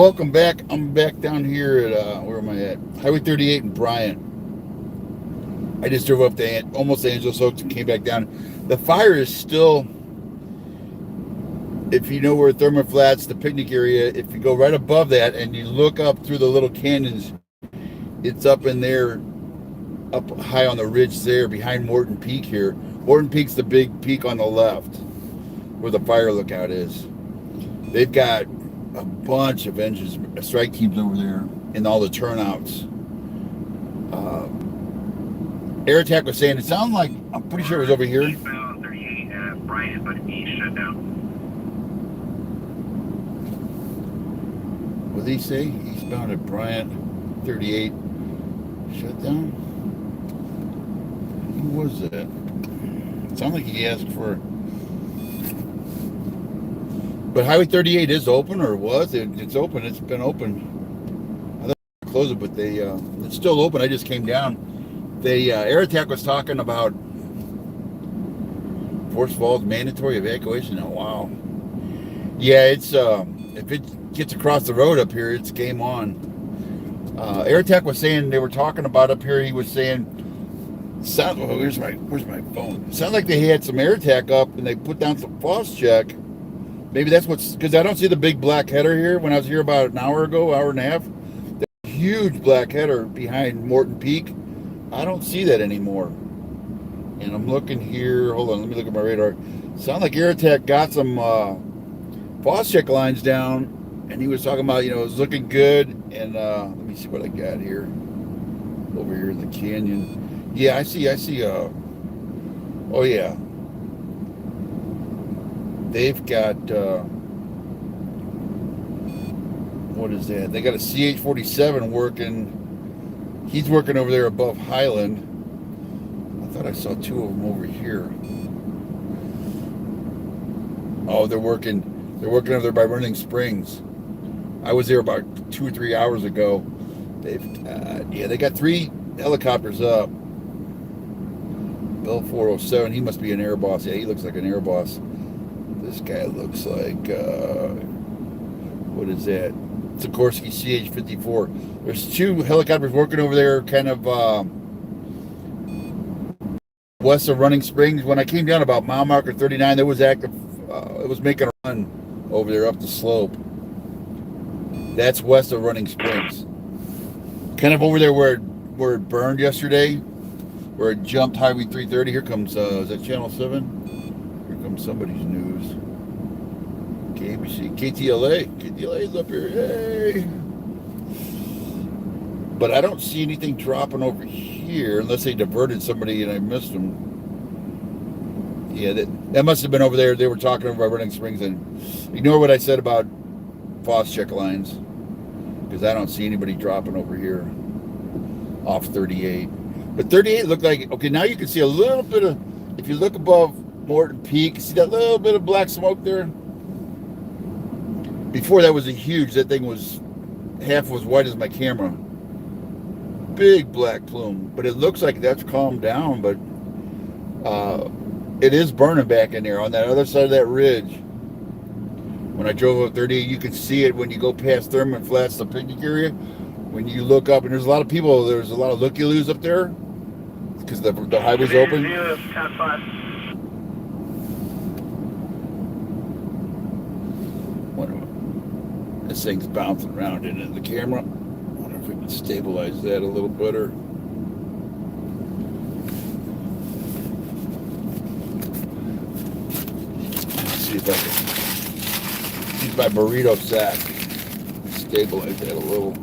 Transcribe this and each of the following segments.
welcome back. I'm back down here at, where am I at? Highway 38 in Bryant. I just drove up to almost Angeles Oaks and came back down. The fire is still, if you know where Thurman Flats, the picnic area, if you go right above that and you look up through the little canyons, it's up in there, up high on the ridge there behind Morton Peak here. Morton Peak's the big peak on the left where the fire lookout is. They've got a bunch of engines, strike teams over there, and all the turnouts. Air Attack was saying it sounded like, I'm pretty sure it was over here. Eastbound 38 at Bryant, but east shut down. What did he say? Eastbound at Bryant, 38, shut down? Who was that? It sounded like he asked for... But Highway 38 is open, or was? It's open. It's been open. I thought they closed it, but it's still open. I just came down. Air Attack was talking about Forest Falls mandatory evacuation. Oh, wow. Yeah, it's if it gets across the road up here, it's game on. Air Attack was saying, they were talking about up here, he was saying, where's my phone? Sounds like they had some Air Attack up and they put down some frost check. Maybe that's what's, because I don't see the big black header here. When I was here about an hour ago, hour and a half, that huge black header behind Morton Peak, I don't see that anymore. And I'm looking here, hold on, let me look at my radar. Sound like Air Attack got some frost check lines down, and he was talking about, it was looking good. And let me see what I got here. Over here in the canyon. Yeah, I see, oh yeah. They've got, what is that? They got a CH-47 working. He's working over there above Highland. I thought I saw two of them over here. Oh, they're working over there by Running Springs. I was there about 2 or 3 hours ago. They got 3 helicopters up. Bell 407, he must be an air boss. Yeah, he looks like an air boss. This guy looks like, what is that? Sikorsky CH-54. There's 2 helicopters working over there kind of west of Running Springs. When I came down about mile marker 39, there was active, it was making a run over there up the slope. That's west of Running Springs. Kind of over there where it burned yesterday, where it jumped Highway 330. Here comes, is that Channel 7? Here comes somebody's news. KBC, KTLA is up here, hey! But I don't see anything dropping over here, unless they diverted somebody and I missed them. Yeah, that must have been over there. They were talking over by Running Springs, and ignore what I said about frost check lines, because I don't see anybody dropping over here off 38. But 38 looked like, okay, now you can see a little bit of, if you look above Morton Peak, see that little bit of black smoke there? Before that was that thing was half as white as my camera. Big black plume. But it looks like that's calmed down, but it is burning back in there on that other side of that ridge. When I drove up 38, you can see it when you go past Thurman Flats, the picnic area. When you look up, and there's a lot of people, there's a lot of looky-loos up there because the highway's open. This thing's bouncing around into the camera. I wonder if we can stabilize that a little better. Let's see if I can use my burrito sack. Stabilize that a little.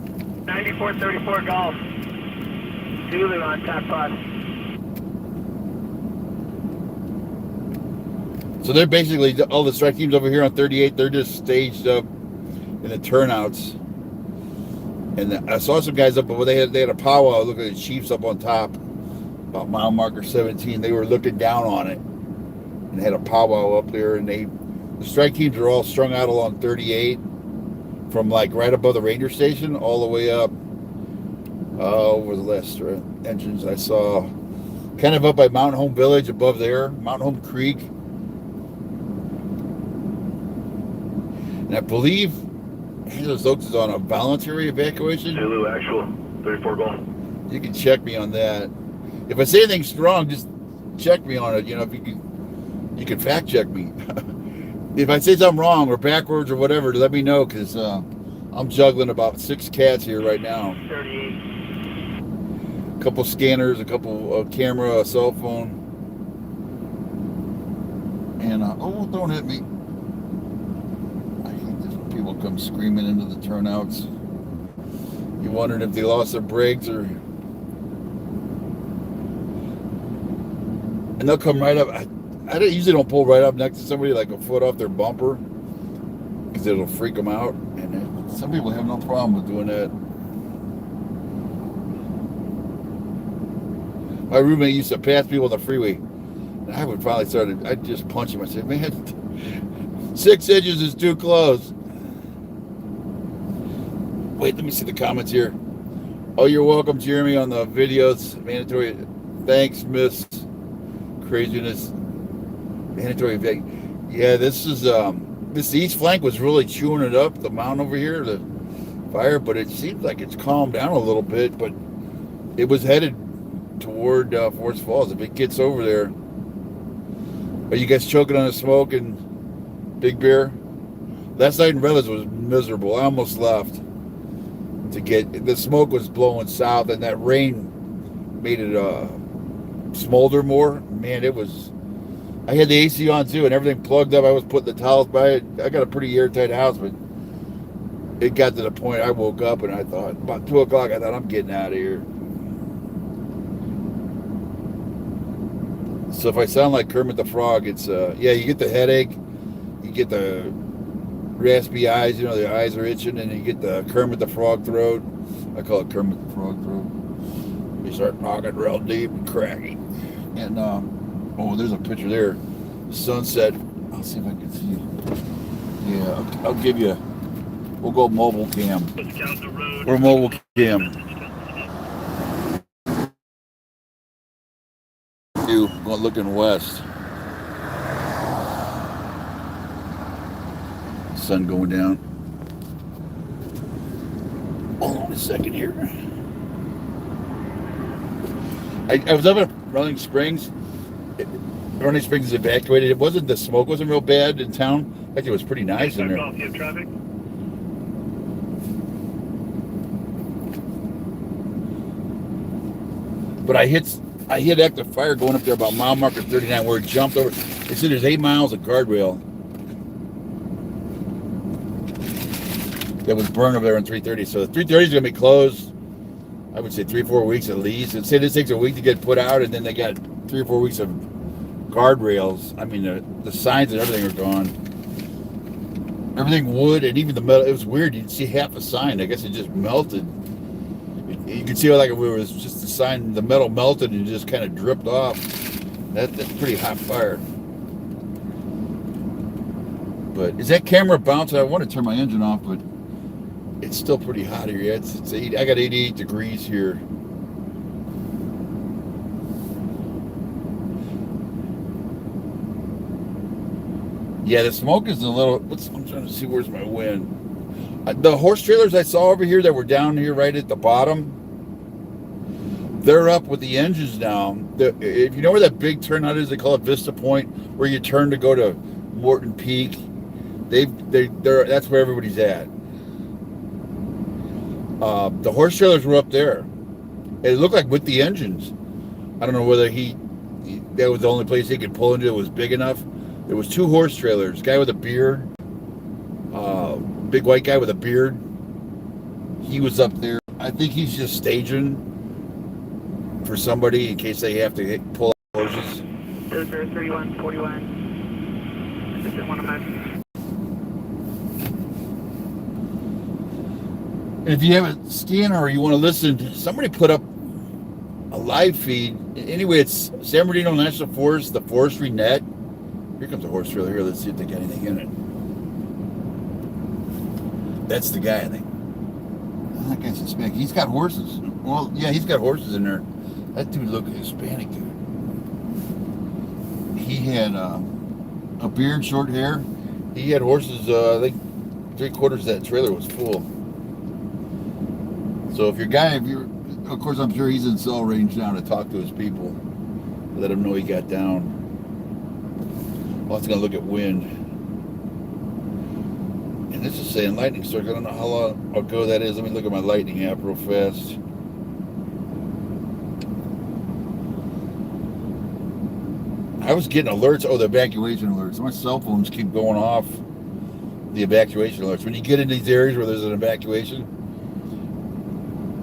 9434 Golf. Zulu on top pod. So they're basically, all the strike teams over here on 38, they're just staged up in the turnouts. And I saw some guys up, but they had a powwow. Look at the Chiefs up on top, about mile marker 17. They were looking down on it and had a powwow up there. And the strike teams are all strung out along 38, from like right above the ranger station all the way up over the last engines I saw, kind of up by Mountain Home Village above there, Mountain Home Creek. And I believe Angeles Oaks is on a voluntary evacuation. Zulu actual, 34 Golf. You can check me on that. If I say anything strong, just check me on it. You know, if you can fact check me. If I say something wrong or backwards or whatever, let me know, because I'm juggling about 6 cats here right now. 38. A couple scanners, a couple camera, a cell phone. And, oh, don't hit me. I hate this when people come screaming into the turnouts. You wondering if they lost their brakes or... And they'll come right up. I usually don't pull right up next to somebody like a foot off their bumper, because it'll freak them out. And some people have no problem with doing that. My roommate used to pass people on the freeway. And I would finally I'd just punch him. I said, man, 6 inches is too close. Wait, let me see the comments here. Oh, you're welcome, Jeremy, on the videos. Mandatory. Thanks, Miss Craziness. Mandatory event. Yeah, this east flank was really chewing it up, the mountain over here, the fire, but it seems like it's calmed down a little bit, but it was headed toward Forest Falls. If it gets over there. Are you guys choking on the smoke and Big Bear? Last night in Redlands was miserable. I almost left to get, the smoke was blowing south, and that rain made it smolder more. Man, it was, I had the AC on too, and everything plugged up. I was putting the towels by it. I got a pretty airtight house, but it got to the point I woke up and I thought, about 2 o'clock, I thought, I'm getting out of here. So if I sound like Kermit the Frog, it's, yeah, you get the headache, you get the raspy eyes, you know, the eyes are itching, and you get the Kermit the Frog throat. I call it Kermit the Frog throat. You start talking real deep and cracking. And, oh, there's a picture there. Sunset. I'll see if I can see. Yeah, I'll give you, we'll go mobile cam. Or mobile cam. Going looking west. Sun going down. Hold on a second here. I was up at Running Springs. Running Springs is evacuated. It wasn't, the smoke wasn't real bad in town. Actually, it was pretty nice in there. Traffic. But I hit active fire going up there about mile marker 39, where it jumped over. They said there's 8 miles of guardrail that was burned over there on 330. So the 330 is going to be closed, I would say 3-4 weeks at least. And say this takes a week to get put out, and then they got 3 or 4 weeks of guardrails. I mean, the signs and everything are gone. Everything wood, and even the metal. It was weird. You didn't see half a sign. I guess it just melted. You could see like it was just the sign, the metal melted and just kind of dripped off. That's pretty hot fire. But is that camera bouncing? I want to turn my engine off, but it's still pretty hot here. Yeah, it's I got 88 degrees here. Yeah, the smoke is a little. I'm trying to see where's my wind. The horse trailers I saw over here that were down here right at the bottom, they're up with the engines down. If you know where that big turnout is, they call it Vista Point, where you turn to go to Morton Peak. That's where everybody's at. The horse trailers were up there. It looked like with the engines. I don't know whether that was the only place he could pull into. It was big enough. There was 2 horse trailers. Guy with a beard, big white guy with a beard. He was up there. I think he's just staging for somebody in case they have to pull out horses. 3141. This is one of mine. And if you have a scanner or you want to listen, somebody put up a live feed. Anyway, it's San Bernardino National Forest, the Forestry Net. Here comes a horse trailer here. Let's see if they got anything in it. That's the guy, I think. That guy's Hispanic. He's got horses. Well, yeah, he's got horses in there. That dude looked Hispanic, dude. He had a beard, short hair. He had horses, I think 3/4 of that trailer was full. So if you're, of course, I'm sure he's in cell range now to talk to his people, let him know he got down. Well, it's gonna look at wind, and this is saying lightning strike. I don't know how long ago that is. Let me look at my lightning app real fast. I was getting alerts. Oh, the evacuation alerts. My cell phones keep going off. The evacuation alerts. When you get in these areas where there's an evacuation,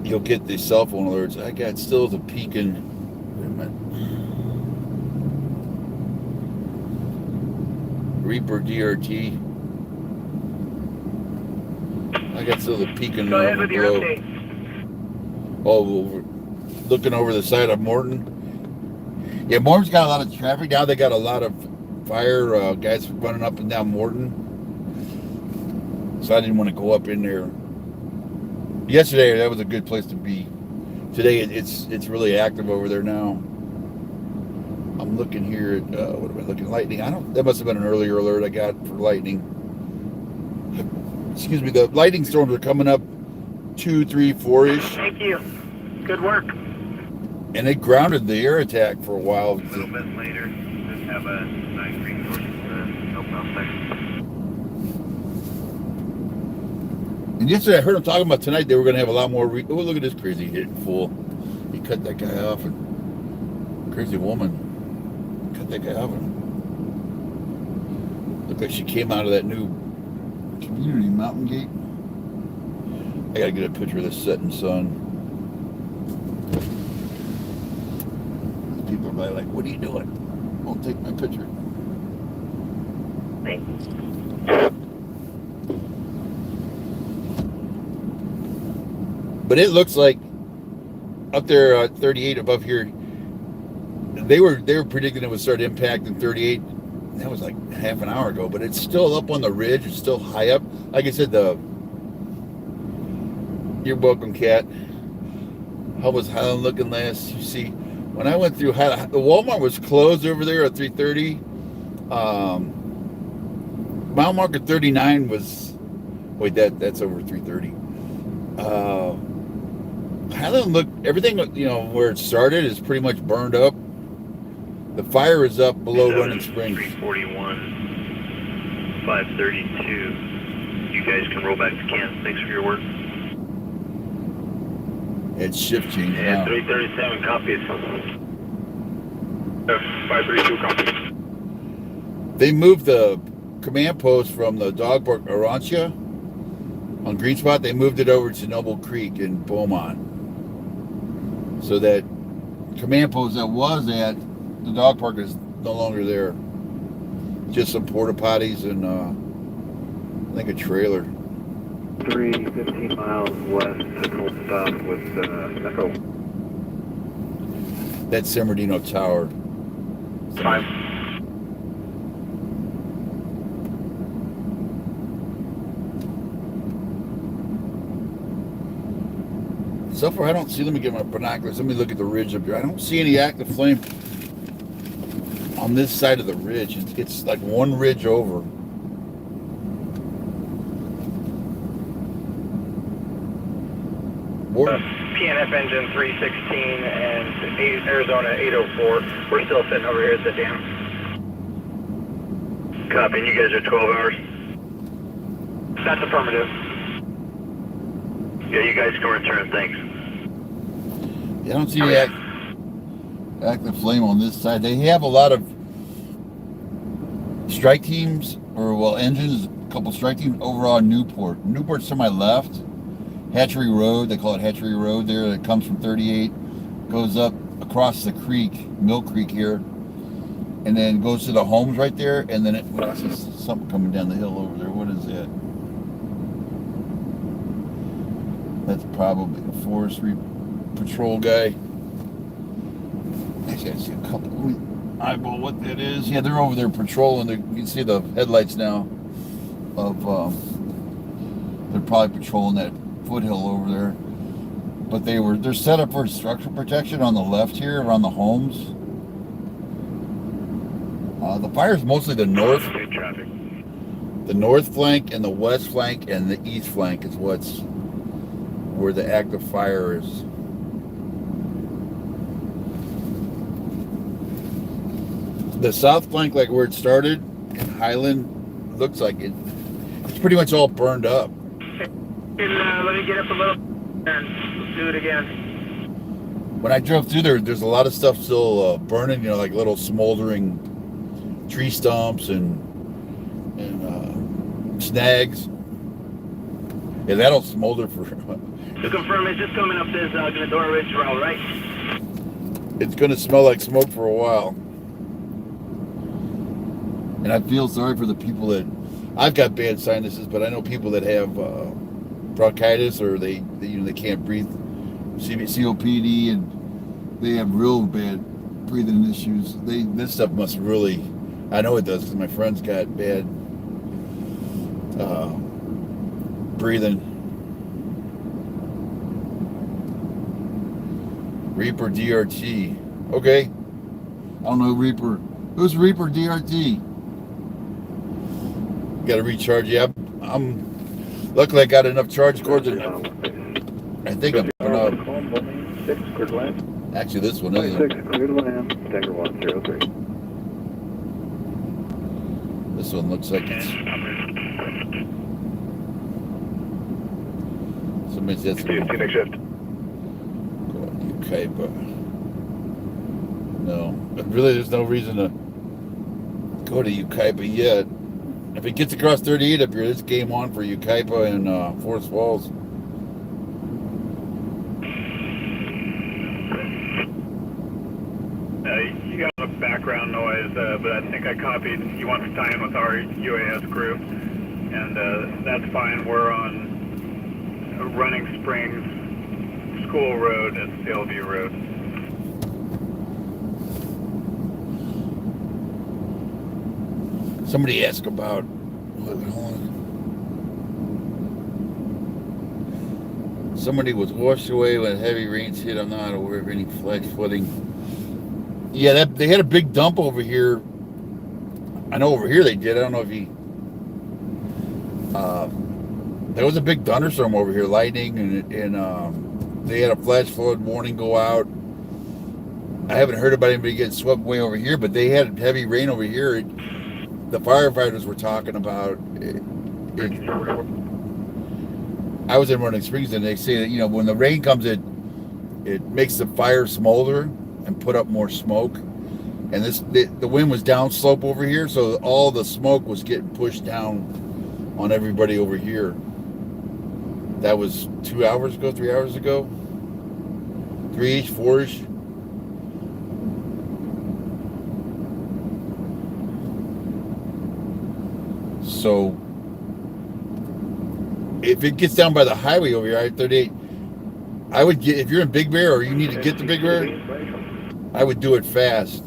you'll get the cell phone alerts. I got still the peaking. Wait a minute. Reaper DRT. I got still the peaking. Go ahead with your update. Oh, looking over the side of Morton. Yeah, Morton's got a lot of traffic now. They got a lot of fire guys running up and down Morton. So I didn't want to go up in there. Yesterday, that was a good place to be. Today, it's really active over there now. I'm looking here at, what am I looking? Lightning. That must have been an earlier alert I got for lightning. Excuse me, the lightning storms are coming up 2, 3, 4-ish. Thank you. Good work. And they grounded the air attack for a while. A little bit later, just have a nice resource open up section. And yesterday I heard them talking about tonight they were going to have a lot more. Oh, look at this crazy fool. He cut that guy off. And crazy woman cut that guy off. And looked like she came out of that new community mountain gate. I got to get a picture of this setting sun. People are probably like, what are you doing? Won't take my picture. Thanks. But it looks like up there at 38 above here, they were predicting it would start impacting 38. That was like half an hour ago, but it's still up on the ridge. It's still high up. Like I said, you're welcome, Cat. How was Highland looking last? You see, when I went through Highland, the Walmart was closed over there at 3:30. Mile marker 39 was, wait, that's over 3:30. Highland looked, everything, where it started is pretty much burned up. The fire is up below Running Springs. 341, 532. You guys can roll back to camp. Thanks for your work. It's shift change Yeah, now. 337 copies. 532 copies. They moved the command post from the dog park Arancia on Green Spot. They moved it over to Noble Creek in Beaumont. So that command post that was at the dog park is no longer there. Just some porta potties and I think a trailer. 15 miles west, signal stop with Echo. That's San Bernardino Tower. 5. So far, I don't see. Let me get my binoculars. Let me look at the ridge up here. I don't see any active flame on this side of the ridge. It's like one ridge over. PNF engine 316 and Arizona 804. We're still sitting over here at the dam. Copy. You guys are 12 hours? That's affirmative. Yeah, you guys can return. Thanks. Yeah, I don't see any active flame on this side. They have a lot of strike teams, engines, a couple strike teams over on Newport. Newport's to my left. Hatchery Road, they call it Hatchery Road there. That comes from 38, goes up across the creek, Mill Creek here, and then goes to the homes right there. And then I see something coming down the hill over there. What is that? That's probably a forestry patrol guy. Actually, I see a couple. Let me eyeball what that is. Yeah, they're over there patrolling. You can see the headlights now of. They're probably patrolling that foothill over there. But they're set up for structural protection on the left here around the homes. The fire's mostly the north. The north flank and the west flank and the east flank is where the active fire is. The south flank, like where it started in Highland, looks like it's pretty much all burned up. Let me get up a little and do it again. When I drove through there, there's a lot of stuff still burning, like little smoldering tree stumps and snags. Yeah, that'll smolder for... To confirm, it's just coming up this Gnadora Ridge Road, right? It's going to smell like smoke for a while. And I feel sorry for the people that... I've got bad sinuses, but I know people that have bronchitis or they can't breathe, COPD, and they have real bad breathing issues. This stuff must really... I know it does because my friend's got bad breathing. Reaper DRT. Okay. I don't know Reaper. Who's Reaper DRT? Got to recharge. Yeah, I'm luckily I got enough charge cords. I think I'm gonna. Actually, this one isn't. This one looks like it's. Somebody's got some. Next shift. Yucaipa. No, but really, there's no reason to go to Yucaipa yet. If it gets across 38 up here, it's game on for Yucaipa and Forest Falls. You got a background noise, but I think I copied. You want to tie in with our UAS group, and that's fine. We're on Running Springs School Road and Sailview Road. Somebody asked about. Somebody was washed away when heavy rains hit. I'm not aware of any flash flooding. Yeah, they had a big dump over here. I know over here they did. I don't know if there was a big thunderstorm over here, lightning, and they had a flash flood warning go out. I haven't heard about anybody getting swept away over here, but they had heavy rain over here. The firefighters were talking about I was in Running Springs, and they say that when the rain comes, it makes the fire smolder and put up more smoke. And the wind was downslope over here, so all the smoke was getting pushed down on everybody over here. That was 2 hours ago, 3 hours ago, 3-ish, 4-ish. So if it gets down by the highway over here, I-38, I would get, if you're in Big Bear or you need to get to Big Bear, I would do it fast.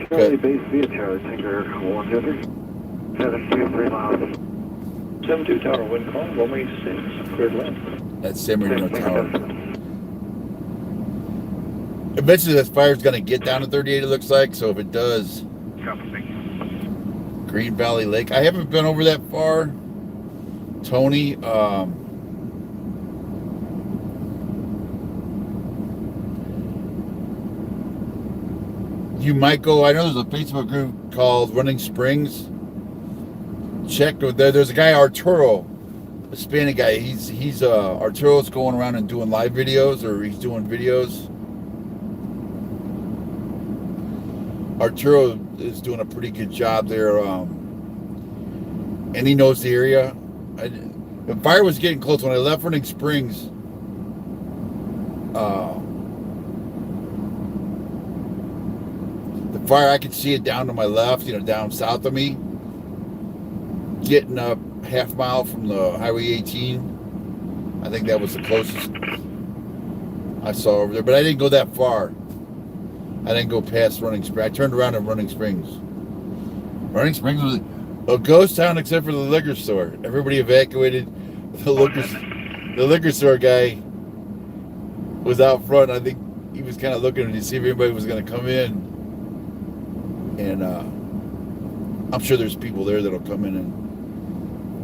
Charlie Base via Charlie Tinker 123, 723 miles. 72 Tower, wind calm, runway 6, cleared left. That's San Marino Tower. Eventually that fire's going to get down to 38, it looks like, so if it does, Green Valley Lake. I haven't been over that far. Tony, you might go. I know there's a Facebook group called Running Springs. Check there. There's a guy, Arturo, a Hispanic guy. He's Arturo's going around and doing live videos, or he's doing videos. Arturo is doing a pretty good job there, and he knows the area. The fire was getting close when I left Running Springs. The fire, I could see it down to my left, down south of me, getting up half mile from the Highway 18. I think that was the closest I saw over there, but I didn't go that far. I didn't go past Running Springs. I turned around at Running Springs. Running Springs was a ghost town except for the liquor store. Everybody evacuated. The liquor store guy was out front. I think he was kind of looking to see if anybody was going to come in. And I'm sure there's people there that'll come in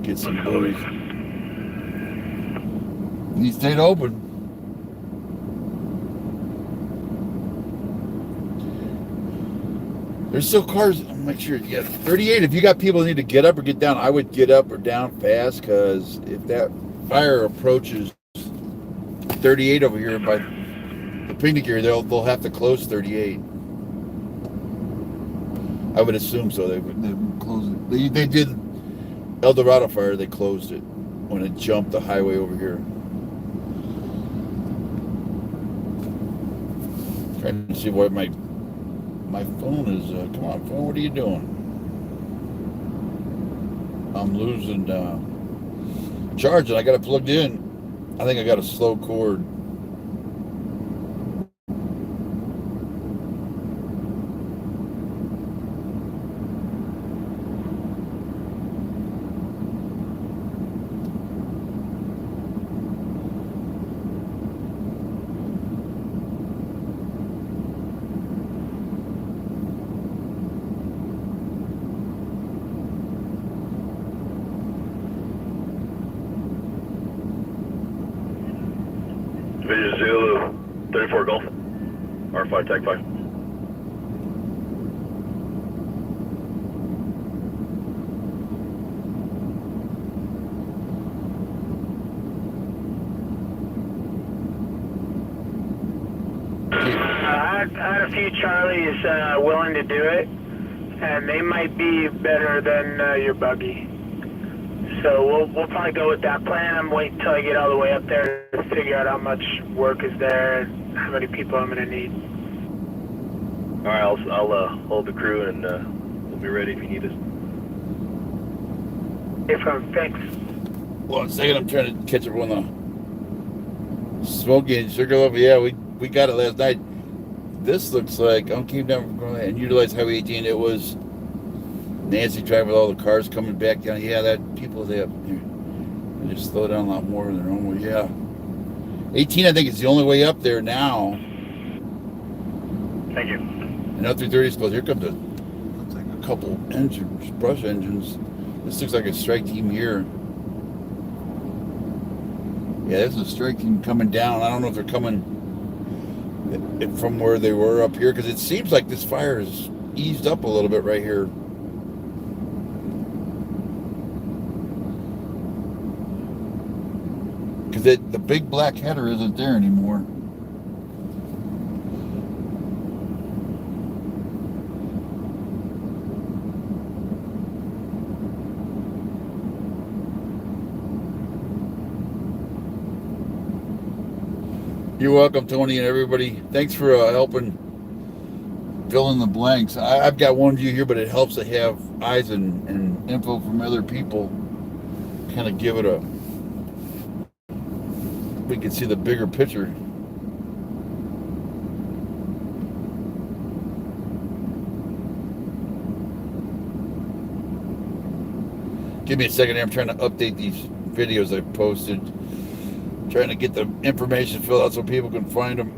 get some booze. He stayed open. There's still cars. I'll make sure you get 38. If you got people that need to get up or get down, I would get up or down fast, because if that fire approaches 38 over here by the picnic area, they'll have to close 38. I would assume so. They would close it. They did El Dorado fire. They closed it when it jumped the highway over here. Trying to see what my phone is. Come on, phone. What are you doing? I'm losing charge, and I got it plugged in. I think I got a slow cord. Vision Zulu, 34 Golf, R5 Tag 5. I had a few Charlies willing to do it, and they might be better than your buggy. So we'll probably go with that plan. I'm waiting until I get all the way up there to figure out how much work is there and how many people I'm going to need. All right, I'll hold the crew, and we'll be ready if you need us. Thanks. Well, in a second, I'm trying to catch up on the smoke gauge sugar level. Yeah, we got it last night. This looks like, I'm keeping down and utilize Highway 18. It was Nancy driving with all the cars coming back down. Yeah, that people they just slow down a lot more than their own way. Yeah, 18 I think is the only way up there now. Thank you. And up through 30 is close. Here comes looks like a couple engines, brush engines. This looks like a strike team here. Yeah, this is a strike team coming down. I don't know if they're coming from where they were up here, because it seems like this fire has eased up a little bit right here. Because the big black header isn't there anymore. You're welcome, Tony, and everybody. Thanks for helping fill in the blanks. I've got one view here, but it helps to have eyes and info from other people. Kind of give it a... We can see the bigger picture. Give me a second here. I'm trying to update these videos I posted. Trying to get the information filled out so people can find them.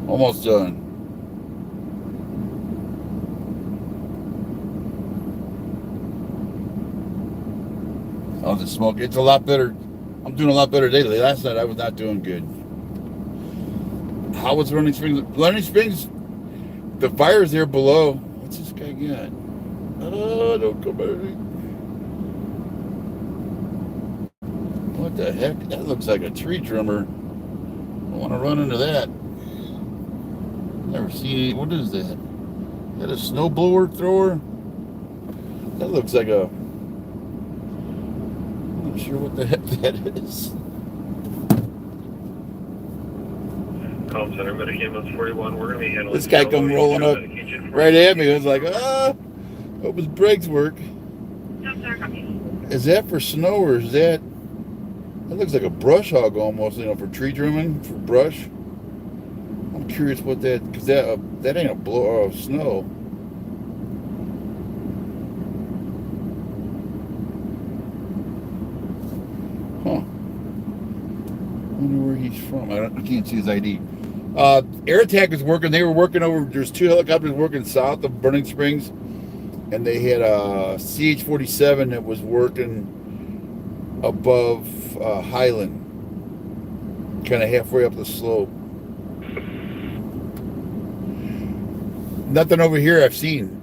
Almost done. Oh, the smoke. It's a lot better. I'm doing a lot better today. Last night I was not doing good. How was Running Springs? Running Springs, the fire's there below. What's this guy got? Oh, don't come at me. What the heck? That looks like a tree trimmer. I want to run into that. Never seen it. What is that? Is that a snowblower thrower? That looks like a... I'm not sure what the heck that is. Call center, Medicaid 41. We're going to be handling... This guy come rolling up right at me. I was like, hope his brakes work. Is that for snow or is that... That looks like a brush hog almost, for tree trimming, for brush. I'm curious what that... Because that ain't a blow of snow. Huh. Wonder where he's from. I can't see his ID. Air Attack is working. They were working over. There's 2 helicopters working south of Burning Springs, and they had a CH-47 that was working above Highland, kind of halfway up the slope. Nothing over here I've seen.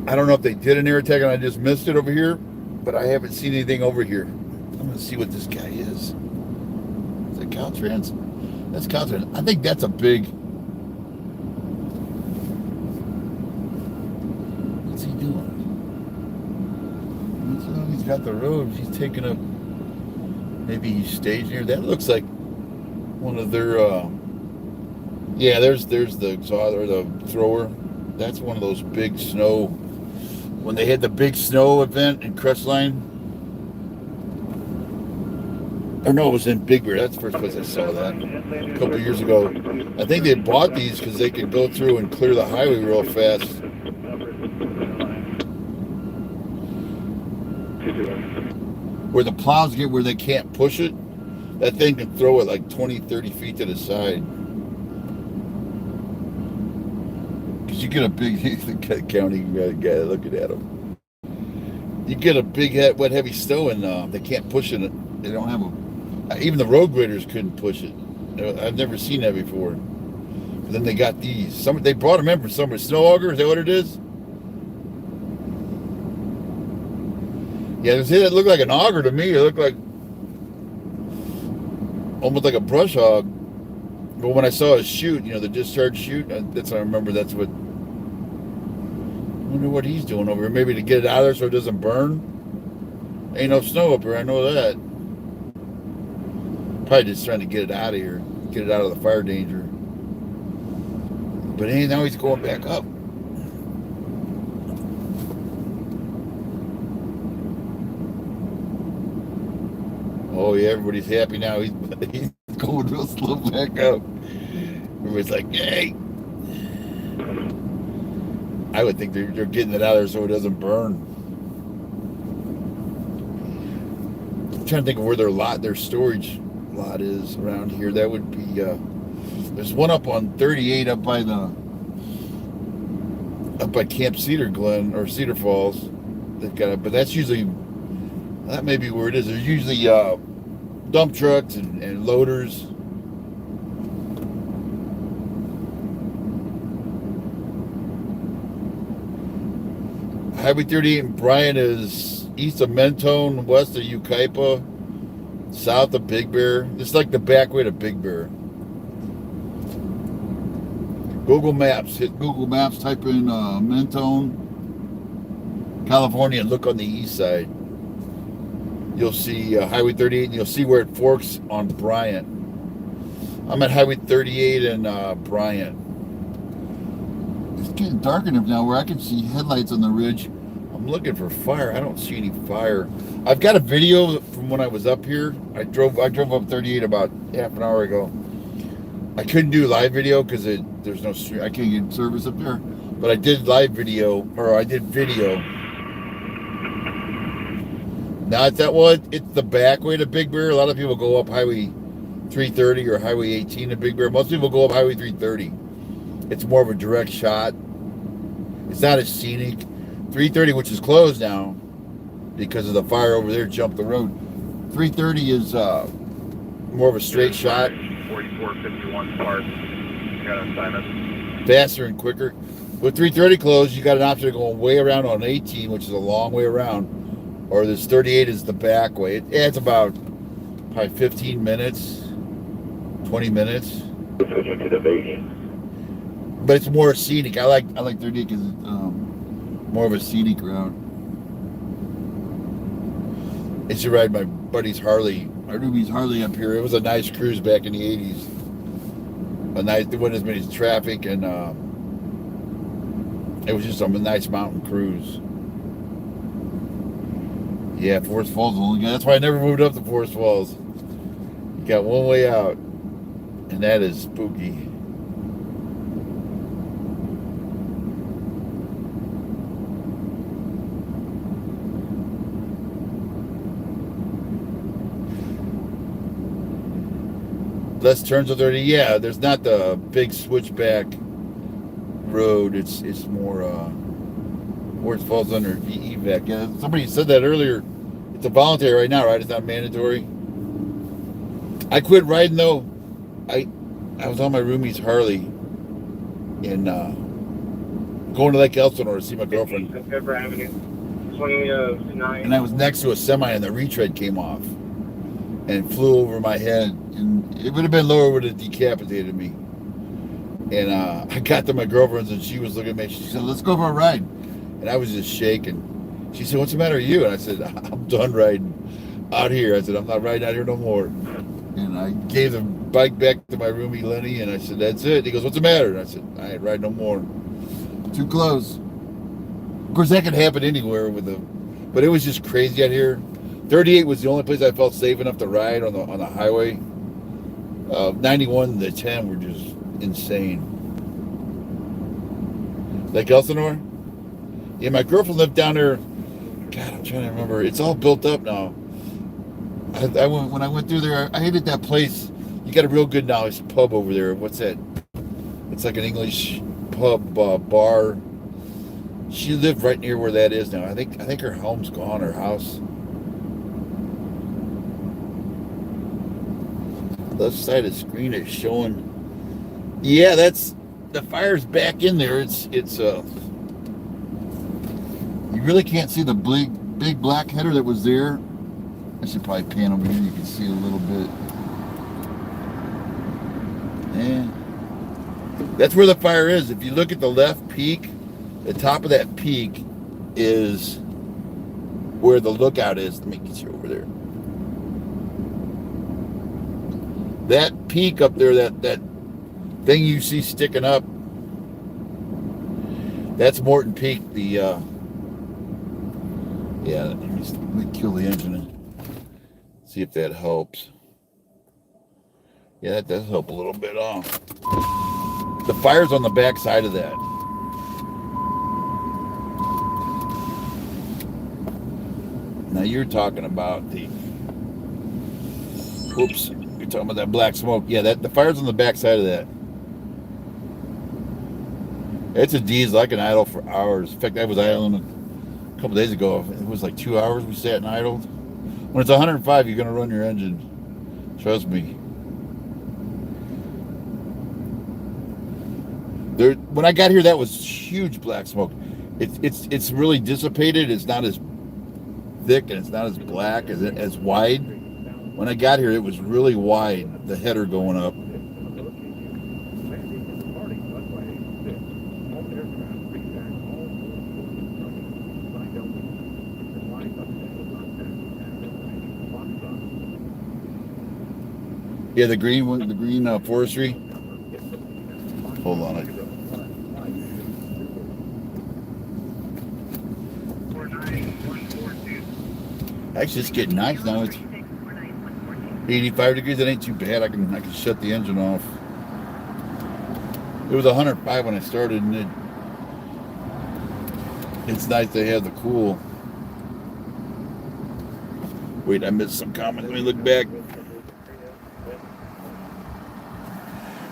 I don't know if they did an air attack and I just missed it over here, but I haven't seen anything over here. I'm gonna see what this guy is. Is it Caltrans? That's Caltrans. I think that's a big... What's he doing? He's got the road. He's taking up... Maybe he's staged here. That looks like one of their... Yeah, there's the exhaust or the thrower. That's one of those big snow... When they had the big snow event in Crestline. Or no, it was in Big Bear. That's the first place I saw that a couple of years ago. I think they bought these because they could go through and clear the highway real fast. Where the plows get where they can't push it, that thing can throw it like 20, 30 feet to the side. Because you get a big county guy looking at them. You get a big, wet, heavy snow and they can't push it. They don't have a... Even the road graders couldn't push it. I've never seen that before. But then they got these. They brought them in from somewhere. Snow auger, is that what it is? Yeah, it looked like an auger to me. It looked like almost like a brush hog. But when I saw a chute, the discharge chute, that's what I remember. That's what... I wonder what he's doing over here. Maybe to get it out of there so it doesn't burn. Ain't no snow up here, I know that. Probably just trying to get it out of here. Get it out of the fire danger. But now he's going back up. Oh yeah, everybody's happy now. He's going real slow back up. Everybody's like, hey. I would think they're getting it out of there so it doesn't burn. I'm trying to think of where their storage lot is around here. That would be there's one up on 38 up by Camp Cedar Glen or Cedar Falls. They've got it, but that's usually, that may be where it is. There's usually dump trucks and loaders. Highway 38 in Bryant is east of Mentone, west of Yucaipa, south of Big Bear. It's like the back way to Big Bear. Google Maps. Hit Google Maps, type in Mentone, California, and look on the east side. You'll see Highway 38, and you'll see where it forks on Bryant. I'm at Highway 38 in Bryant. It's getting dark enough now where I can see headlights on the ridge. I'm looking for fire. I don't see any fire. I've got a video from when I was up here. I drove up 38 about half an hour ago. I couldn't do live video because there's no stream. I can't get service up there. But I did live video, or I did video. Now it's that one. It's the back way to Big Bear. A lot of people go up Highway 330 or Highway 18 to Big Bear. Most people go up Highway 330. It's more of a direct shot. It's not as scenic. 330, which is closed now because of the fire over there, jumped the road. 330 is more of a straight shot. 4451 Park. I got an assignment. Faster and quicker. With 330 closed, you got an option of going way around on 18, which is a long way around, or this 38 is the back way. It adds about probably 15 minutes, 20 minutes. Switching to the base. But it's more scenic. I like 38 because it's more of a scenic route. I used to ride my buddy's Harley, our newbie's Harley up here. It was a nice cruise back in the 80s. There wasn't as many traffic, and it was just a nice mountain cruise. Yeah, Forest Falls. That's why I never moved up to Forest Falls. You got one way out, and that is spooky. Less turns with 30. Yeah, there's not the big switchback road. It's more where it falls under evac. Yeah, somebody said that earlier. It's a voluntary right now, right? It's not mandatory. I quit riding though. I was on my roomie's Harley and going to Lake Elsinore to see my girlfriend. And I was next to a semi and the retread came off and flew over my head, and it would have been lower, would have decapitated me. And I got to my girlfriend's and she was looking at me. She said, "Let's go for a ride." And I was just shaking. She said, "What's the matter with you?" And I said, "I'm done riding out here." I said, "I'm not riding out here no more." And I gave the bike back to my roomie Lenny, and I said, "That's it." He goes, "What's the matter?" And I said, "I ain't riding no more. Too close." Of course, that could happen anywhere but it was just crazy out here. 38 was the only place I felt safe enough to ride on the highway. 91 and the 10 were just insane. Lake Elsinore? Yeah, my girlfriend lived down there. God, I'm trying to remember. It's all built up now. When I went through there, I hated that place. You got a real good nice pub over there. What's that? It's like an English pub bar. She lived right near where that is now. I think her home's gone, her house. Left side of the screen is showing. Yeah, that's the fire's back in there. It's you really can't see the big black header that was there. I should probably pan over here. You can see a little bit. Yeah, that's where the fire is. If you look at the left peak, the top of that peak is where the lookout is. Let me get you over there. That peak up there, that thing you see sticking up, that's Morton Peak. Yeah, let me kill the engine and see if that helps. Yeah, that does help a little bit off. The fire's on the back side of that. Now you're talking about the, whoops, you're talking about that black smoke. Yeah, the fire's on the back side of that. It's a diesel. I can idle for hours. In fact, I was idling a couple days ago. It was like 2 hours we sat and idled. When it's 105, you're going to run your engine. Trust me. When I got here, that was huge black smoke. It's really dissipated. It's not as thick and it's not as black as wide. When I got here, it was really wide. The header going up. Yeah, the green one, the green forestry. Hold on. Actually, it's getting nice now. It's 85 degrees. That ain't too bad. I can shut the engine off. It was 105 when I started, and it's nice to have the cool. Wait, I missed some comment. Let me look back.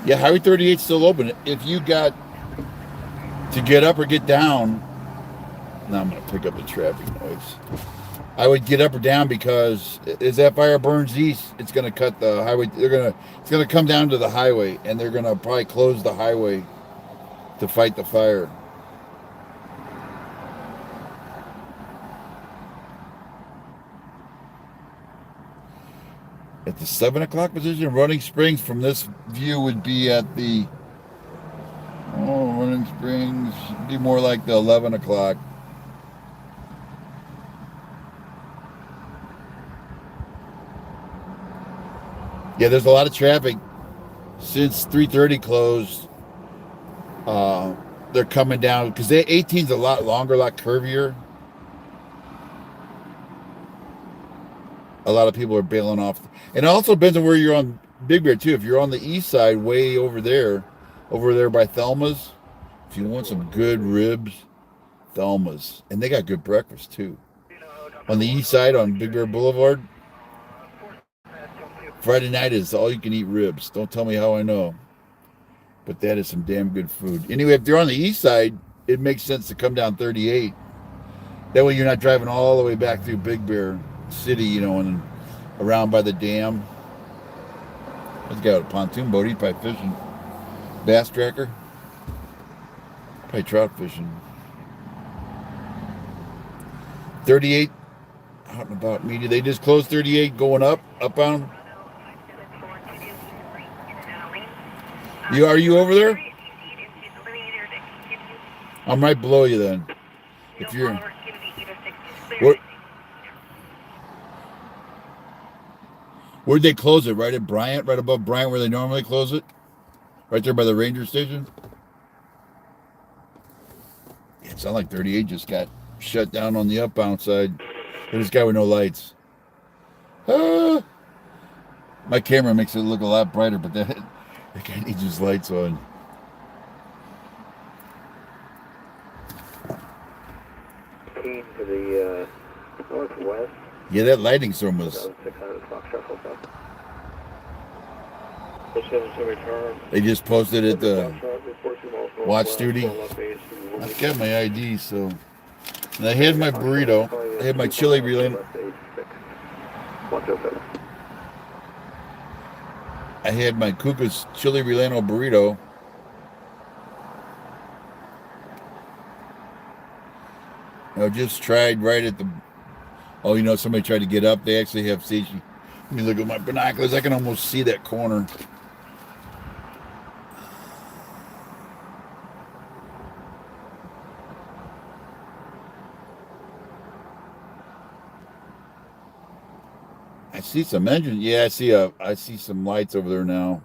Yeah, Highway 38's still open. If you got to get up or get down, Now I'm going to pick up the traffic noise. I would get up or down because as that fire burns east, it's going to cut the highway. It's going to come down to the highway, and they're going to probably close the highway to fight the fire. At the 7 o'clock position, Running Springs from this view would be at the Running Springs would be more like the 11 o'clock. Yeah, there's a lot of traffic since 3:30 closed. They're coming down because 18's a lot longer, a lot curvier. A lot of people are bailing off. And it also depends on where you're on Big Bear, too. If you're on the east side, way over there by Thelma's, if you want some good ribs, Thelma's. And they got good breakfast, too. On the east side, on Big Bear Boulevard, Friday night is all-you-can-eat ribs. Don't tell me how I know. But that is some damn good food. Anyway, if you're on the east side, it makes sense to come down 38. That way you're not driving all the way back through Big Bear City, and around by the dam. Let's go. A pontoon boat. He's probably fishing. Bass tracker. Probably trout fishing. 38 out and about media. They just closed 38 going upbound. Are you over there? I'm right below you then. If you're what? Where'd they close it? Right at Bryant, right above Bryant, where they normally close it, right there by the ranger station. It sounded like 38 just got shut down on the upbound side. There's this guy with no lights. My camera makes it look a lot brighter, but that guy needs his lights on. To the northwest. Yeah, that lighting storm was. They just posted at the watch duty. I've got my ID, so. And I had my burrito. I had my chili releno. I had my Cuca's chili releno burrito. I just tried right at the. Oh, somebody tried to get up. They actually have safety. Let me look at my binoculars. I can almost see that corner. I see some engines. Yeah, I see some lights over there now,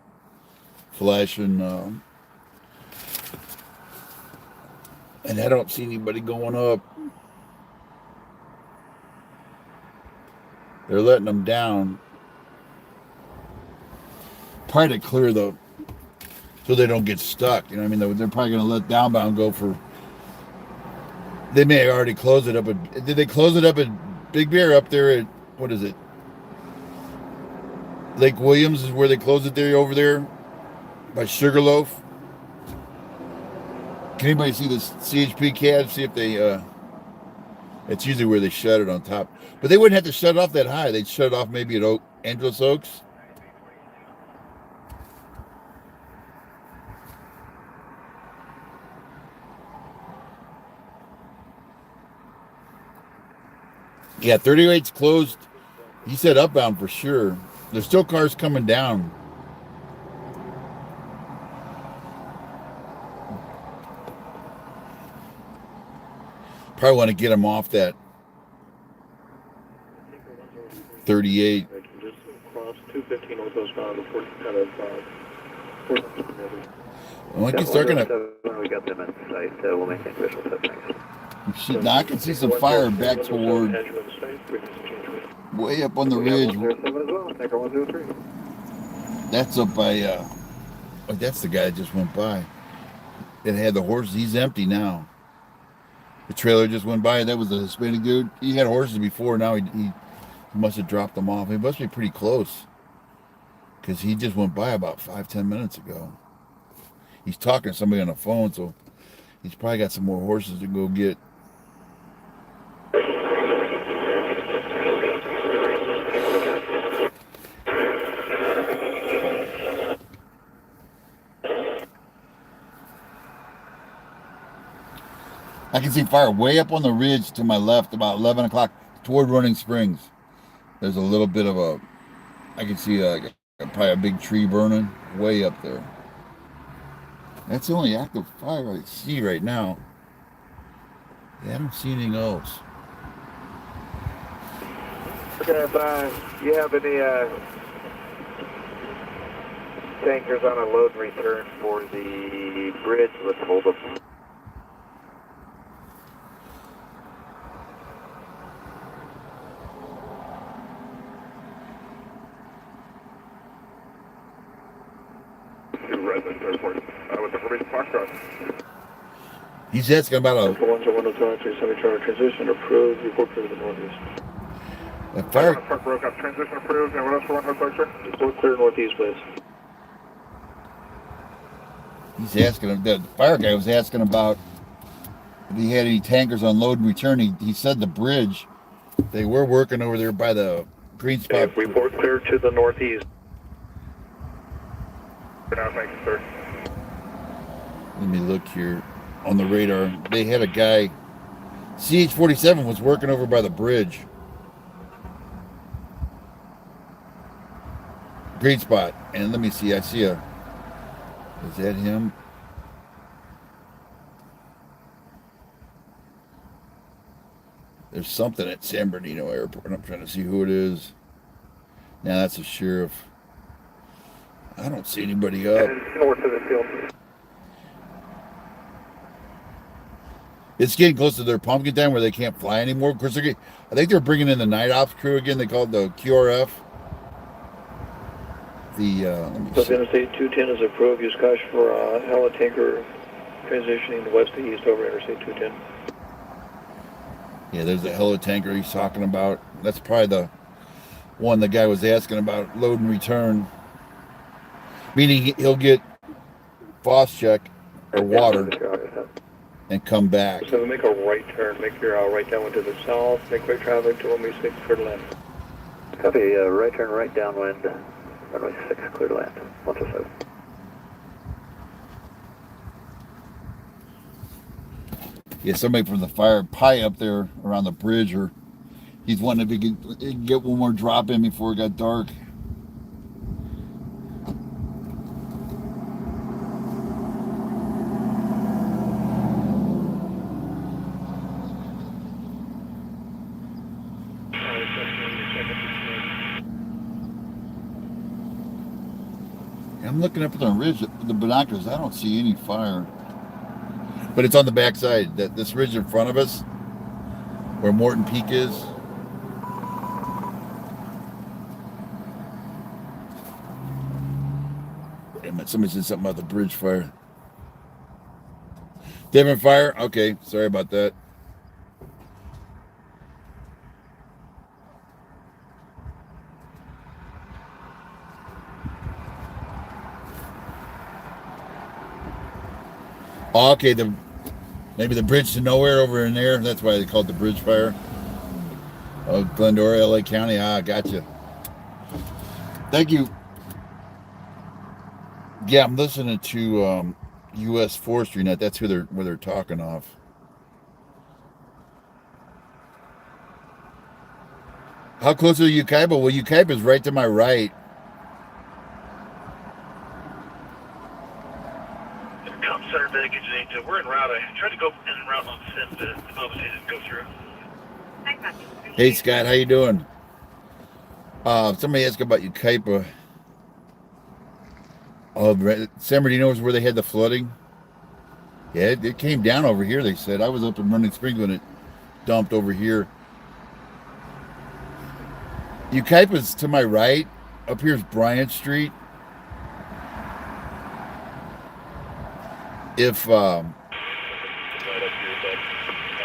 flashing. And I don't see anybody going up. They're letting them down. Probably to clear so they don't get stuck. You know what I mean? They're probably going to let downbound go for. They may have already closed it up. Did they close it up at Big Bear up there at, what is it? Lake Williams is where they closed it there, over there by Sugarloaf. Can anybody see the CHP cab? See if they, it's usually where they shut it on top. But they wouldn't have to shut it off that high. They'd shut it off maybe at Angeles Oaks. Yeah, 38's closed. He said upbound for sure. There's still cars coming down. Probably want to get them off that 38. Just cross 215 northwestbound to 14 Well, we can start gonna. We got them at the site. We'll make the official set. Now I can see some fire back toward, way up on the ridge. That's up by. That's the guy that just went by. It had the horses. He's empty now. The trailer just went by. That was a Hispanic dude. He had horses before. Now he must have dropped them off. He must be pretty close, because he just went by about 5-10 minutes ago. He's talking to somebody on the phone, so he's probably got some more horses to go get. I can see fire way up on the ridge to my left, about 11 o'clock, toward Running Springs. There's a little bit of a, I can see probably a big tree burning way up there. That's the only active fire I see right now. Yeah, I don't see anything else. Okay, if you have any tankers on a load and return for the bridge, let's hold them. Resident Airport with information Foxtrot. He's asking about a 102 semi-charter transition approved, report clear to the northeast. fire. Truck broke up, transition approved, and what else for 102, sir? Report clear northeast, please. He's asking, the fire guy was asking about if he had any tankers on load and return. He said the bridge. They were working over there by the green spot. Report clear to the northeast. For now, thank you, sir. Let me look here on the radar. They had a guy, CH-47 was working over by the bridge. Green spot. And let me see, I see is that him? There's something at San Bernardino Airport. I'm trying to see who it is. Now that's the sheriff. I don't see anybody up. North of the field. It's getting close to their pumpkin time where they can't fly anymore. Of course, I think they're bringing in the night ops crew again. They call it the QRF. Let me see. Interstate 210 is approved. Use caution for heli tanker transitioning west to east over Interstate 210. Yeah, there's the heli tanker he's talking about. That's probably the one the guy was asking about, load and return. Meaning he'll get FOS check or water and come back. So make a right turn. Make your right downwind to the south. Make quick traffic to 106, clear to land. Copy, right turn right downwind, runway 6, clear to land, 127. Yeah, somebody from the fire pie up there around the bridge, or he's wanting if he can get one more drop in before it got dark. I'm looking up at the ridge, the binoculars. I don't see any fire, but it's on the backside. This ridge in front of us, where Morton Peak is. Damn it! Somebody said something about the bridge fire. Different fire. Okay, sorry about that. Oh, okay, maybe the bridge to nowhere over in there. That's why they call it the bridge fire. Oh, Glendora, LA County. Ah, gotcha. Thank you. Yeah, I'm listening to U.S. Forestry Net. That's where they're talking off. How close is Yucaipa? Well, Yucaipa is right to my right. We're en route. I tried to go en route on the SIM, but obviously didn't go through. Hey, Scott, how you doing? Somebody asked about Yucaipa. San Bernardino is where they had the flooding. Yeah, it came down over here, they said. I was up in Running Springs when it dumped over here. Yucaipa's to my right. Up here's Bryant Street. If Right up here, but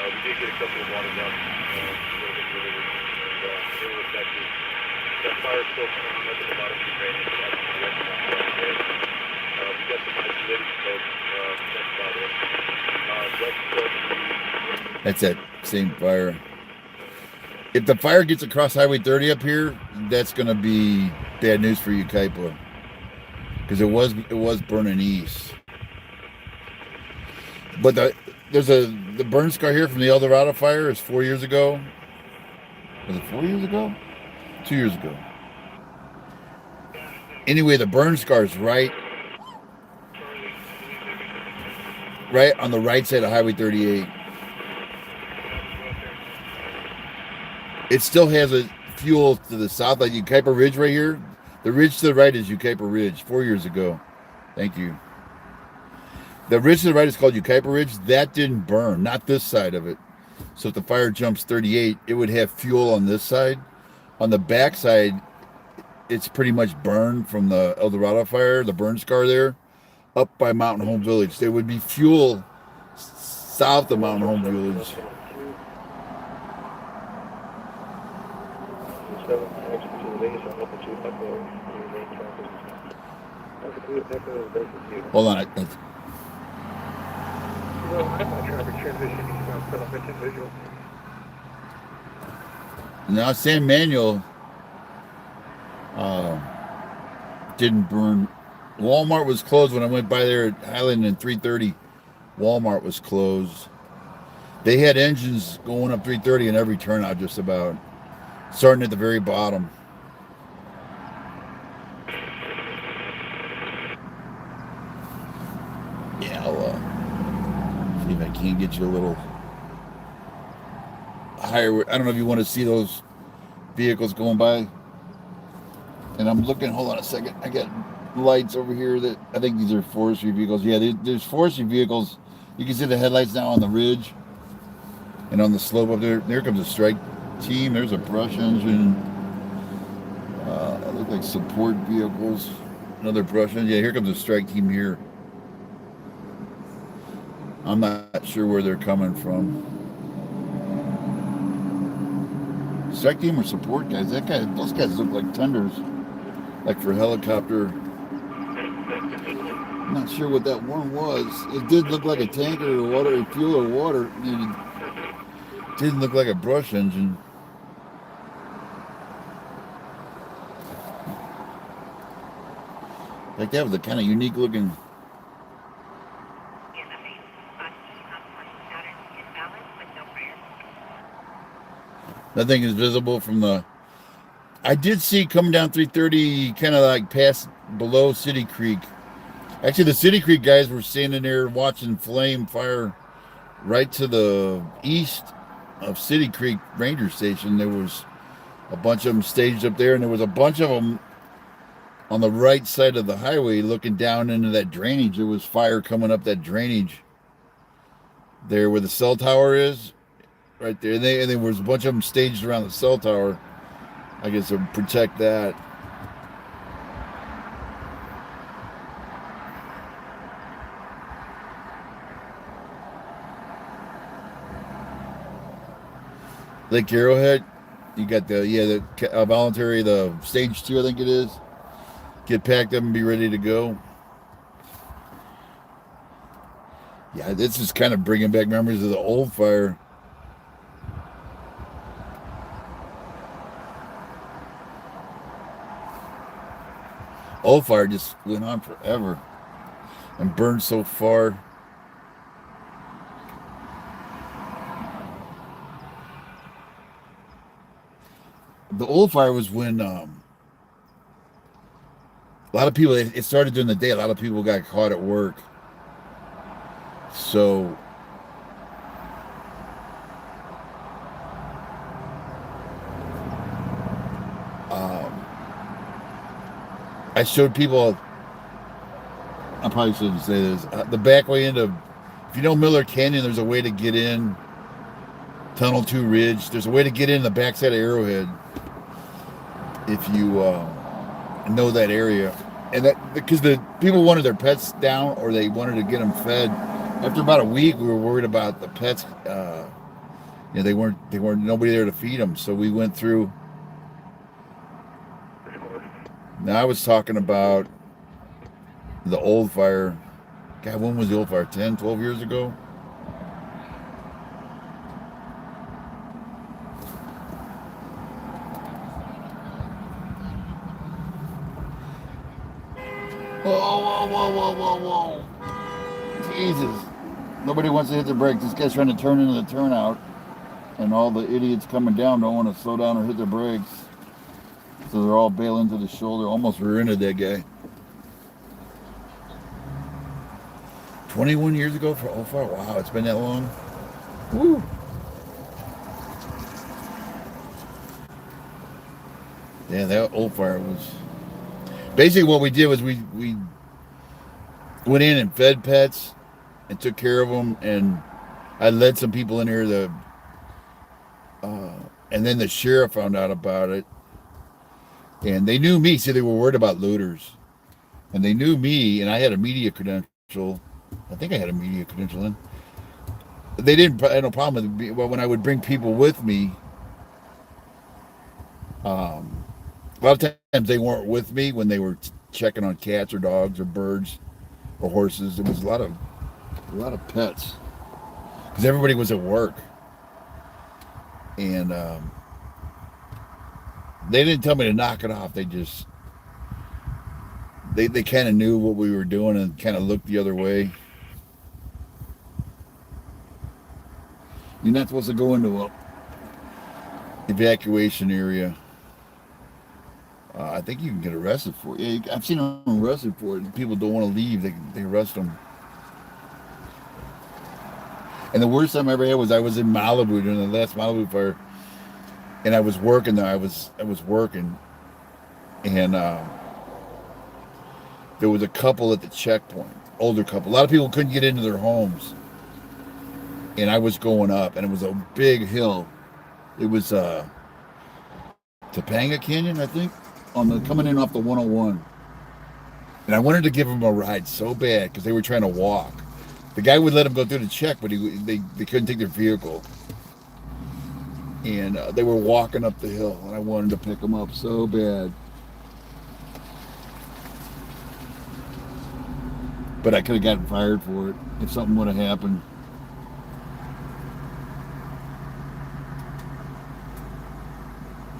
we did get a couple of water dumps a little bit earlier, and they were affected. That fire still coming up at the bottom of the drainage. We got some isolated smoke. That's about it. that's that same fire. If the fire gets across Highway 30 up here, that's going to be bad news for Yucaipa, because it was burning east. But the burn scar here from the El Dorado fire is 4 years ago. Was it 4 years ago? 2 years ago. Anyway, the burn scar is right on the right side of Highway 38. It still has a fuel to the south, like Yucaipa Ridge right here. The ridge to the right is Yucaipa Ridge, 4 years ago. Thank you. The ridge to the right is called Yucaipa Ridge. That didn't burn, not this side of it. So if the fire jumps 38, it would have fuel on this side. On the back side, it's pretty much burned from the El Dorado fire, the burn scar there, up by Mountain Home Village. There would be fuel south of Mountain Home Village. 7 next to the base on Open 2 Echo, your main traffic. Alpha 2 Echo is back with you. Hold on. Well, I'm not traffic transitioning from Philadelphia visual. Now San Manuel didn't burn. Walmart was closed when I went by there at Highland and 330. Walmart was closed. They had engines going up 330 in every turnout just about. Starting at the very bottom. Yeah, I'll see if I can get you a little higher. I don't know if you want to see those vehicles going by. And I'm looking, hold on a second. I got lights over here that I think these are forestry vehicles. Yeah, there's forestry vehicles. You can see the headlights now on the ridge and on the slope up there. There comes a strike team. There's a brush engine. Look like support vehicles. Another brush engine. Yeah, here comes a strike team here. I'm not sure where they're coming from. Strike team or support guys? Those guys look like tenders, like for helicopter. I'm not sure what that one was. It did look like a tanker or water, fuel or water. It didn't look like a brush engine. Like that was a kind of unique looking. Nothing is visible from the. I did see coming down 330, kind of like past below City Creek. Actually, the City Creek guys were standing there watching flame fire right to the east of City Creek Ranger Station. There was a bunch of them staged up there, and there was a bunch of them on the right side of the highway looking down into that drainage. There was fire coming up that drainage there where the cell tower is, right there. And there was a bunch of them staged around the cell tower, I guess, to protect that. Lake Arrowhead, you got the voluntary, the stage 2, I think it is. Get packed up and be ready to go. Yeah, this is kind of bringing back memories of the old fire. Old fire just went on forever and burned so far. The old fire was when a lot of people, it started during the day. A lot of people got caught at work. So I showed people, I probably shouldn't say this, the back way into, if you know Miller Canyon, there's a way to get in, Tunnel 2 Ridge, there's a way to get in the backside of Arrowhead if you know that area. And that because the people wanted their pets down, or they wanted to get them fed. After about a week, we were worried about the pets. They weren't nobody there to feed them. So we went through. Now I was talking about the old fire. God, when was the old fire? 10, 12 years ago? Whoa. Jesus. Nobody wants to hit the brakes. This guy's trying to turn into the turnout, and all the idiots coming down don't want to slow down or hit their brakes. So they're all bailing to the shoulder, almost rear-ended that guy. 21 years ago for OFAR? Wow, it's been that long. Woo! Yeah, that OFAR was... Basically what we did was we went in and fed pets and took care of them, and I led some people in here and then the sheriff found out about it, and they knew me. See, they were worried about looters, and they knew me, and I had a media credential. I think I had a media credential in. They didn't have no problem with me. Well, when I would bring people with me, a lot of times they weren't with me when they were checking on cats or dogs or birds or horses. It was a lot of pets because everybody was at work, and they didn't tell me to knock it off. They just they kind of knew what we were doing and kind of looked the other way. You're not supposed to go into a evacuation area. I think you can get arrested for it. Yeah, I've seen them arrested for it. People don't want to leave. They arrest them. And the worst time I ever had was I was in Malibu during the last Malibu fire, and I was working there. I was working, and there was a couple at the checkpoint, older couple. A lot of people couldn't get into their homes, and I was going up, and it was a big hill. It was Topanga Canyon, I think, coming in off the 101. And I wanted to give them a ride so bad because they were trying to walk. The guy would let them go through the check, but they couldn't take their vehicle. And they were walking up the hill, and I wanted to pick them up so bad. But I could have gotten fired for it if something would have happened.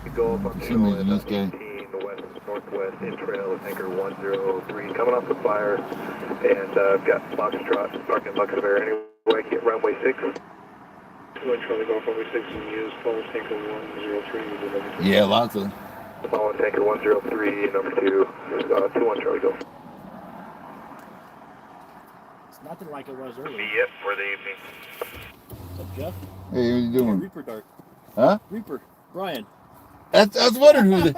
You go up on For some reason, this guy. 18, the west northwest in trail with anchor 103 coming off the fire, and I've got Foxtrot parking Luxembourg anyway. Get runway 6. One Charlie Golf runway 6 and use follow tanker 103. Yeah, lots of. Following tanker 103, number 2, 21 Charlie Golf. It's nothing like it was earlier. Yep, for the evening. What's up, Jeff? Hey, what you doing? Reaper Dart. Huh? Reaper. Brian. I was wondering who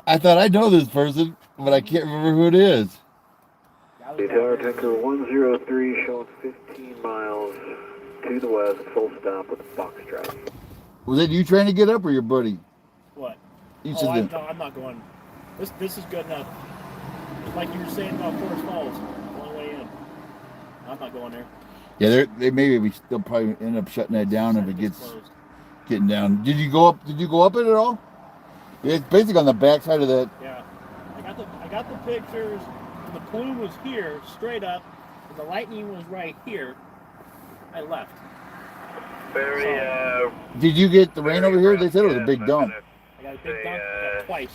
I thought I know this person, but I can't remember who it is. Tower tanker 103 showing 15 miles to the west, full stop with Foxtrot. Was it you trying to get up or your buddy? What? You Oh, said I'm not going. This is good enough. Like you were saying about Forest Falls, one way in. I'm not going there. yeah, they'll probably end up shutting that down if it gets closed. getting down. Did you go up? Did you go up it at all? Yeah, it's basically on the backside of that. Yeah. I got the pictures. And the plume was here, straight up, and the lightning was right here. I left. Very, Did you get the rain over here? They said it was a big dump. I got a big dump twice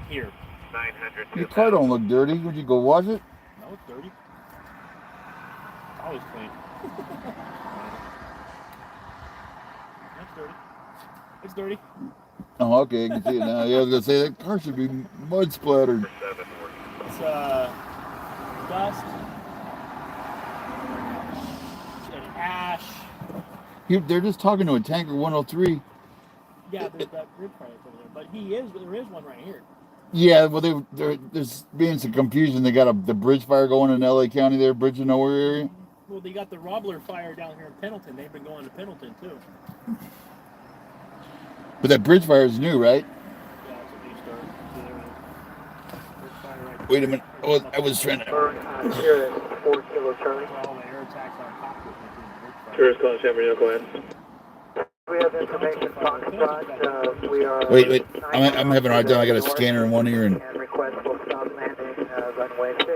here. 900. Your car don't look dirty. Would you go wash it? No, it's dirty. Always clean. It's dirty. It's dirty. Oh, okay, I can see it now. Yeah, I was gonna say that car should be mud splattered. It's dust and ash. They're just talking to a tanker 103. Yeah, there's that bridge fire over there, but there is one right here. Yeah, well, there's being some confusion. They got the bridge fire going in LA County there, Bridge of Nowhere area. Well, they got the Robbler fire down here in Pendleton. They've been going to Pendleton too. But that bridge fire is new, right? Yeah, that's what they started. Bridge fire right Wait a minute. I was trying to. Here at 4 Kilo Charlie. all the air attacks on top of it. Tourist calling San Marino, go ahead. We have information, Foxtrot. We are. Wait. I'm having a hard time. I got a scanner in one ear and. Request full stop landing, runway 6.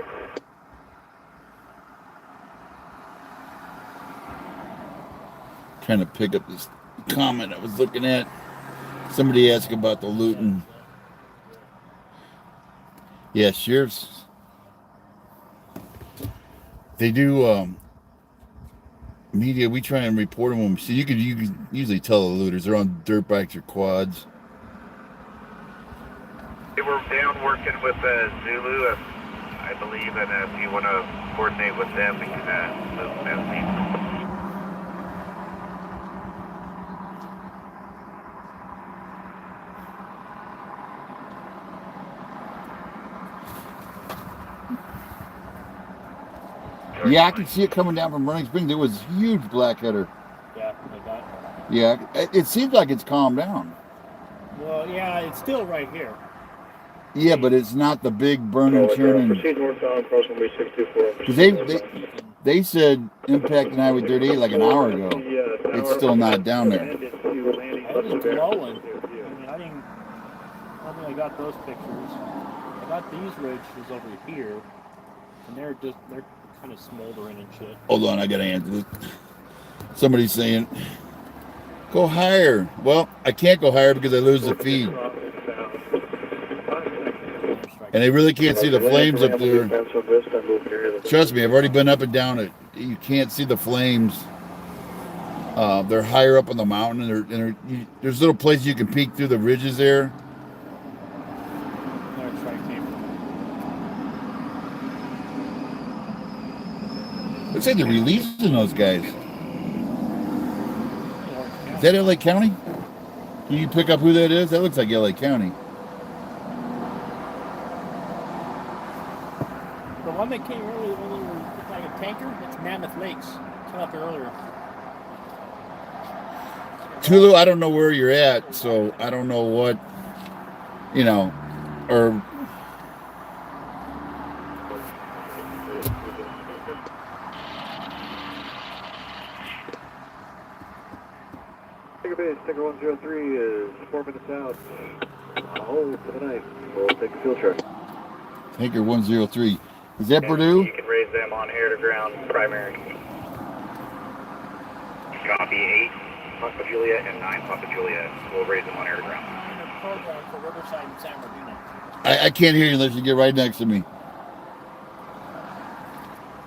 Trying to pick up this comment I was looking at. Somebody asked about the looting. Yeah, sheriffs. They do. Media, we try and report them when we see. You can usually tell the looters. They're on dirt bikes or quads. They were down working with Zulu, I believe, and if you want to coordinate with them, we can move them as needed. Yeah, I can see it coming down from Running Springs. There was huge blackheader. Yeah, like that. Yeah, it seems like it's calmed down. Well, yeah, it's still right here. Yeah, but it's not the big burning, churning. Proceed northbound, cross runway 624. Because they said impacting Highway 38 like an hour ago. It's still not down there. It was glowing. I mean, I don't think I got those pictures. I got these ridges over here, and they're kind of smoldering and shit. Hold on, I gotta answer this. Somebody's saying, go higher. Well, I can't go higher because I lose the feed. And they really can't see the flames up there. Trust me, I've already been up and down it. You can't see the flames. They're higher up on the mountain, and there's little places you can peek through the ridges there. Looks like they're releasing those guys. Is that LA County? Can you pick up who that is? That looks like LA County. The one that came earlier, looked like a tanker, it's Mammoth Lakes. Came up earlier. Tulu, I don't know where you're at, so I don't know what, or... Tiger base, Tiger 103 is 4 minutes out. Hold for the night. We'll take a field check. Tanker 103. Is that Purdue? You can raise them on air to ground primary. Copy 8 Papa Juliet and 9 Papa Juliet. We'll raise them on air to ground. Program for Riverside and San Bernardino. I can't hear you unless you get right next to me.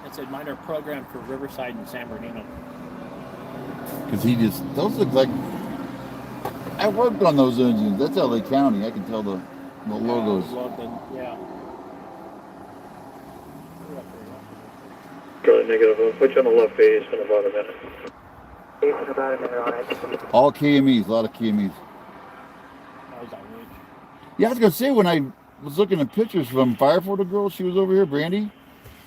It's a minor program for Riverside and San Bernardino. Because those look like, I worked on those engines. That's LA County. I can tell the logos. Yeah. Charlie negative. I'll put you on the left base in about a minute. Base in about a minute, all right. All KMEs, a lot of KMEs. Yeah, I was going to say, when I was looking at pictures from Firefighting girl, she was over here, Brandy.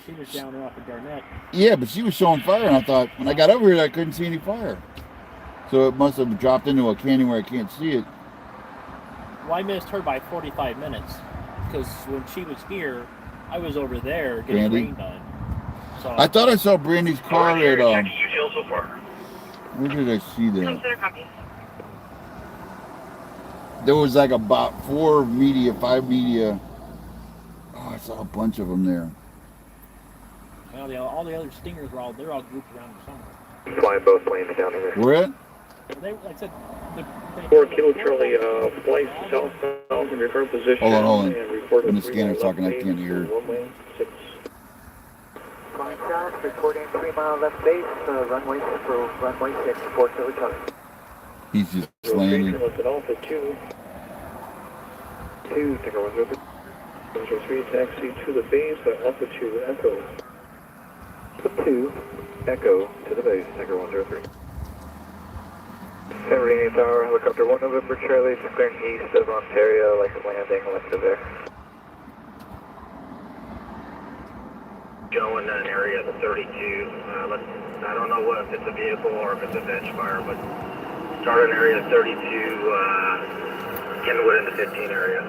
She was down there off of Garnett. Yeah, but she was showing fire, and I thought, when I got over here, I couldn't see any fire. So it must have dropped into a canyon where I can't see it. Well, I missed her by 45 minutes, because when she was here, I was over there getting Brandy? rained on. So I thought I saw Brandy's car at, so far. where did I see that? Consider copy. There was like about 5 media. Oh, I saw a bunch of them there. Well, all the other stingers they're all grouped around somewhere. Flying both planes down here. Where at? They, like I said, 4 Kilo Charlie, flight southbound in your current position. Hold on. And report When the scanner's talking, I can't hear. Runway 6. Flying south, reporting 3 mile left base, runway 6 for runway 6, 4 Kilo Charlie. He's just landing. Location was at Alpha 2. 2, Tiger 103. 103, taxi to the base at Alpha 2, Echo. 2, Echo to the base, Tiger 103. San Bernardino Tower, helicopter 1 November Charlie, clearing east of Ontario, like landing west of there. Showing an area of the 32. I don't know if it's a vehicle or if it's a bench fire, but start an area of 32, Kenwood into 15 area.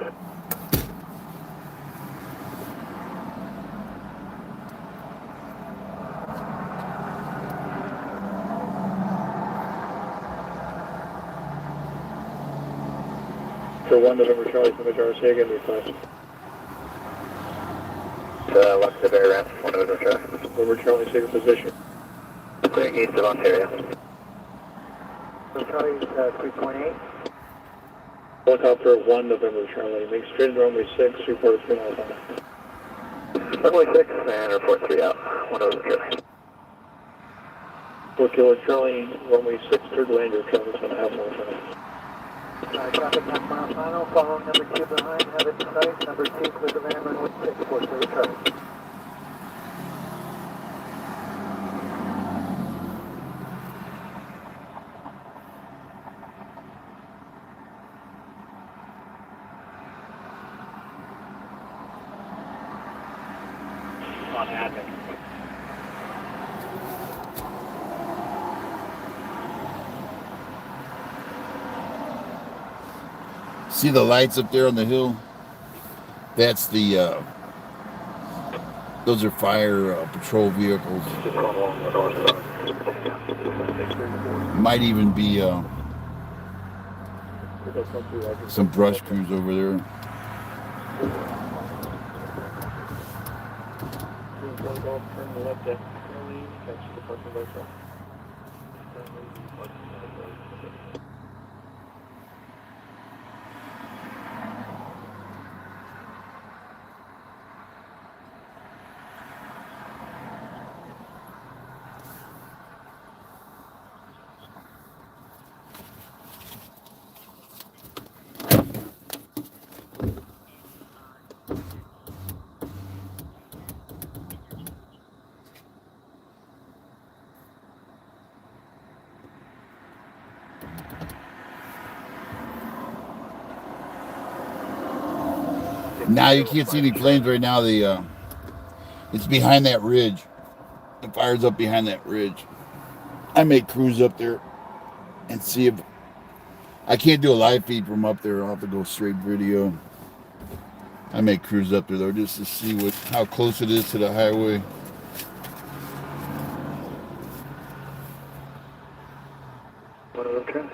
For 1 November Charlie, from RC again, request. Lux of Air Ramp, 1 November Charlie. November Charlie, take a position. Clearing east of Ontario. So Charlie's 3.8. Helicopter 1 November Charlie, make straight into runway 6, report 3 miles on it. Runway 6 and report 3 out, 1 November Charlie. 4 Kilo Charlie, runway 6, clear to land. Your traffic's going to have more time. Traffic 9 mile final, following number 2 behind, have it in sight, number 2 clear to land, runway 6, 4 Kilo Charlie. On admin. See the lights up there on the hill? That's the, those are fire patrol vehicles. Just going along the north side. Might even be some brush crews over there. Turn the left at Charlie, catch the parking bike up. Now you can't see any flames right now. It's behind that ridge. The fire's up behind that ridge. I may cruise up there and see if I can't do a live feed from up there. I'll have to go straight video. I may cruise up there though just to see how close it is to the highway. One of them trends.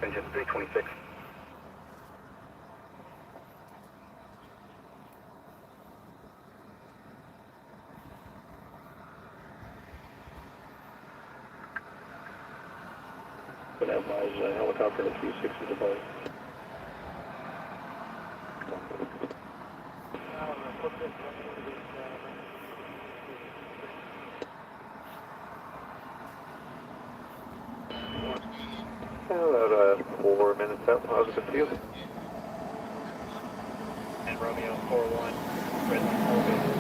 Engine 326. But that was a helicopter to 360 deployed. About 4 minutes out, positive field. And Romeo 4-1, present elevator.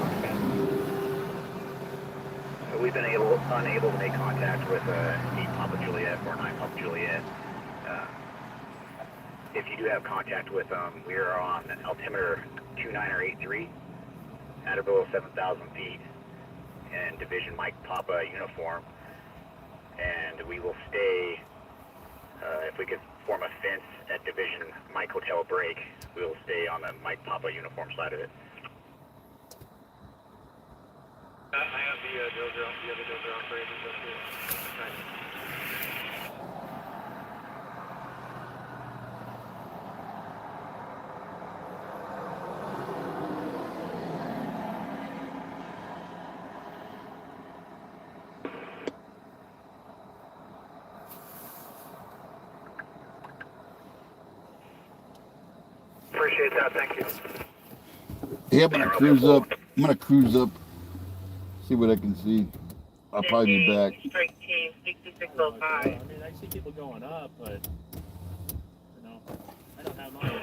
We've been unable to make contact with 8 Papa Juliet or 9 Papa Juliet. If you do have contact with them, we are on altimeter 2983 at or below 7,000 feet in Division Mike Papa uniform. And we will stay, if we could form a fence at Division Mike Hotel Break, we will stay on the Mike Papa uniform side of it. I have the other Dozer operators up here. Appreciate that, thank you. Yeah, I'm gonna cruise up. See what I can see. I'll probably be back. Strike team 6605. I mean, I see people going up, but you know, I don't have mine.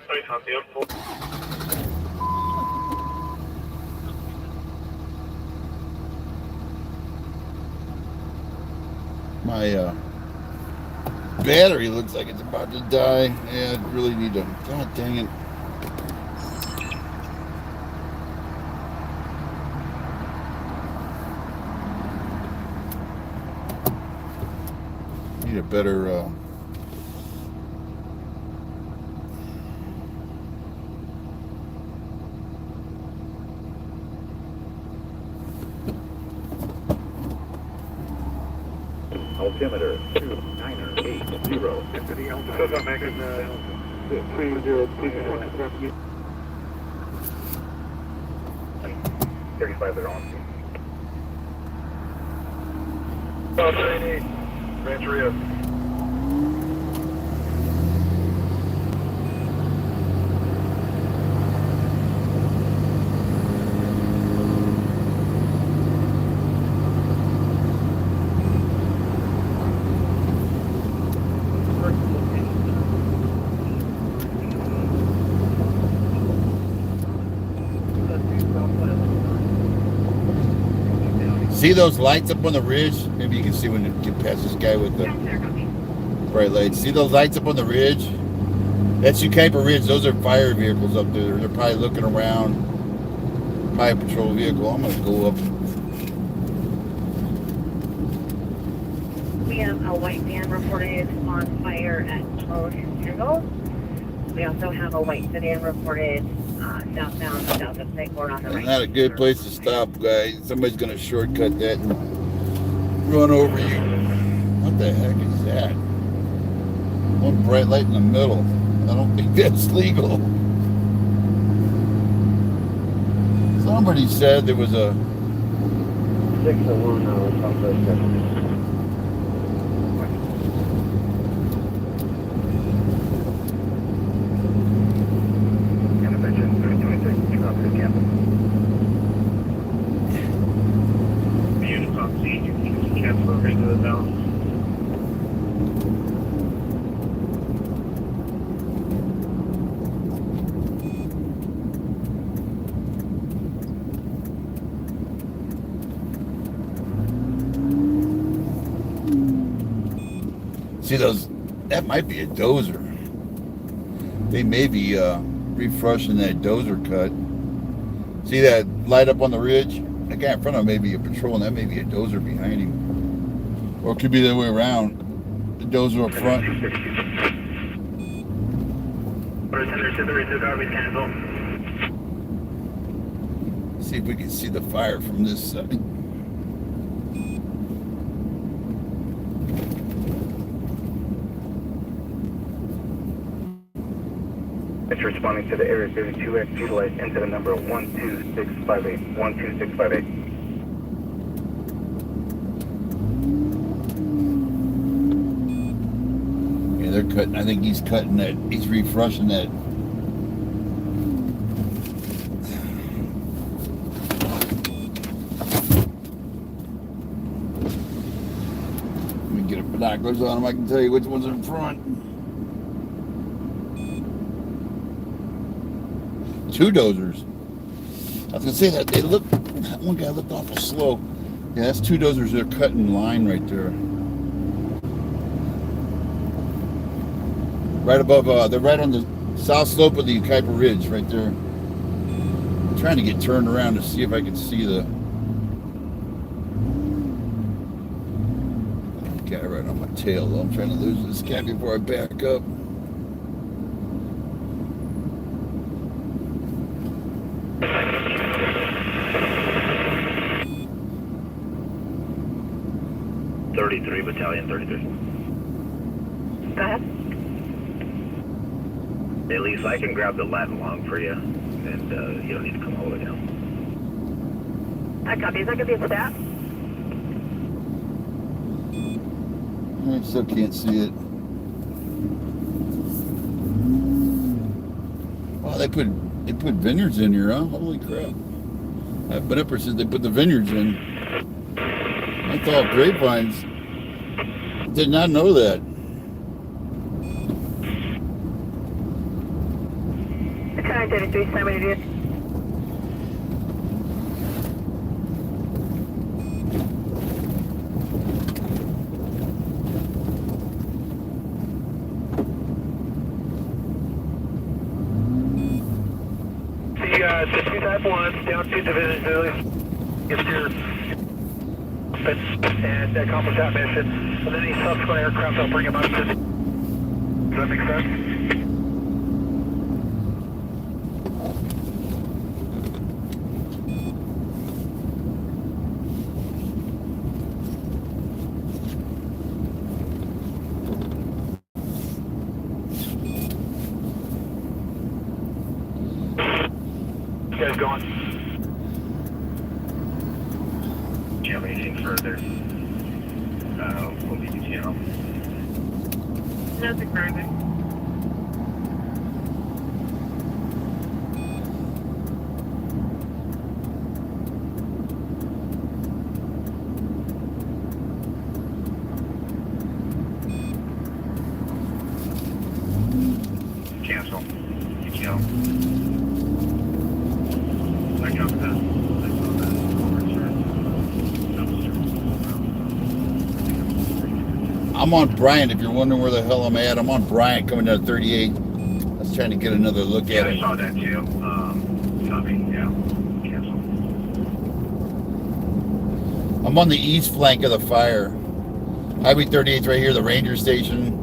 Sorry, Tom, the up. My battery looks like it's about to die. Yeah, I really need to. God dang it. Need a better. altimeter 2980. Enter the altimeter. Making 302. 35 they're on. Rancheria. See those lights up on the ridge? Maybe you can see when you get past this guy with the bright lights. See those lights up on the ridge? That's Yucaipa Ridge. Those are fire vehicles up there. They're probably looking around. Probably a patrol vehicle. I'm going to go up. We have a white van reported on fire at Lone Kendall. We also have a white sedan reported southbound south of Sightlord on the right. Not a good place to stop, guys. Somebody's going to shortcut that and run over you. What the heck is that? One bright light in the middle. I don't think that's legal. Somebody said there was a 601 southwest 7. Units on scene, you can transfer into the zone. See those? That might be a dozer. They may be refreshing that dozer cut. See that light up on the ridge? That guy in front of him may be a patrol, and that may be a dozer behind him. Or it could be the other way around. The dozer up front. See if we can see the fire from this side. It's responding to the Area 32X. Utilize incident number 12658. 12658. Yeah, they're cutting. I think he's cutting that. He's refreshing that. Let me get a binoculars on him. I can tell you which one's in front. Two dozers. I was gonna say that they look. One guy looked awful slow. Yeah, that's two dozers. They're cutting line right there. Right above. They're right on the south slope of the Yucaipa Ridge, right there. I'm trying to get turned around to see if I can see the guy right on my tail. Though I'm trying to lose this guy before I back up. Battalion 33. Go ahead. Hey, Lisa, I can grab the Latin long for you, and you don't need to come all the way down. I copy. Is that going to be a stat? I still can't see it. Wow, they put vineyards in here, huh? Holy crap! But Upper said they put the vineyards in. I thought grapevines. Did not know that. The 933, stand by your duty. See, 2 Type 1, down 2 divisions, get your and accomplish that mission. And then any subsequent aircraft, I'll bring them up to. Does that make sense? going. Do you have anything further? We'll leave you channel. Nothing further. Cancel. UTL. I copy that. I saw that. Over, sir. I'm on Bryant. If you're wondering where the hell I'm at, I'm on Bryant coming down 38. I was trying to get another look Yeah, at I it. saw that too. Copy. Yeah. Cancel. I'm on the east flank of the fire. Highway 38's right here, the ranger station.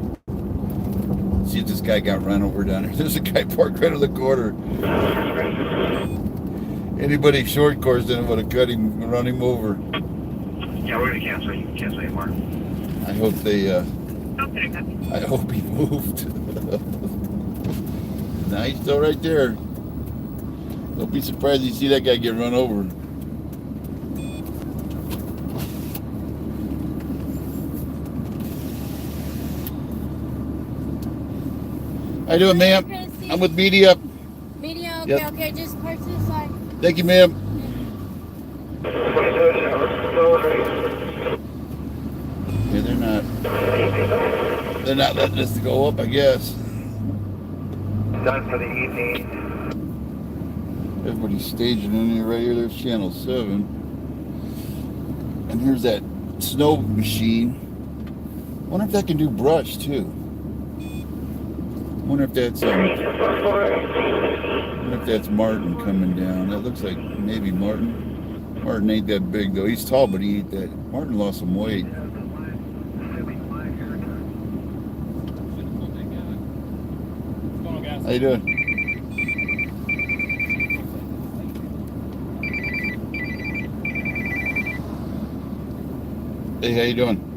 See if this guy got run over down here. There's a guy parked right on the corner. Anybody short course then would have cut him and run him over. Yeah, we're gonna cancel. You can cancel anymore. I hope they, Okay, copy. I hope he moved. Nah, he's still right there. Don't be surprised you see that guy get run over. How you doing, ma'am? I'm with media. Media, okay, Yep. okay, just park to the side. Thank you, ma'am. Yeah, they're not letting us go up, I guess. Done for the evening. Everybody's staging in here right here. There's channel 7. And here's that snow machine. Wonder if that can do brush too. Wonder if that's Martin coming down. That looks like maybe Martin. Martin ain't that big though. He's tall, but he ain't that. Martin lost some weight. How you doing? Hey, how you doing?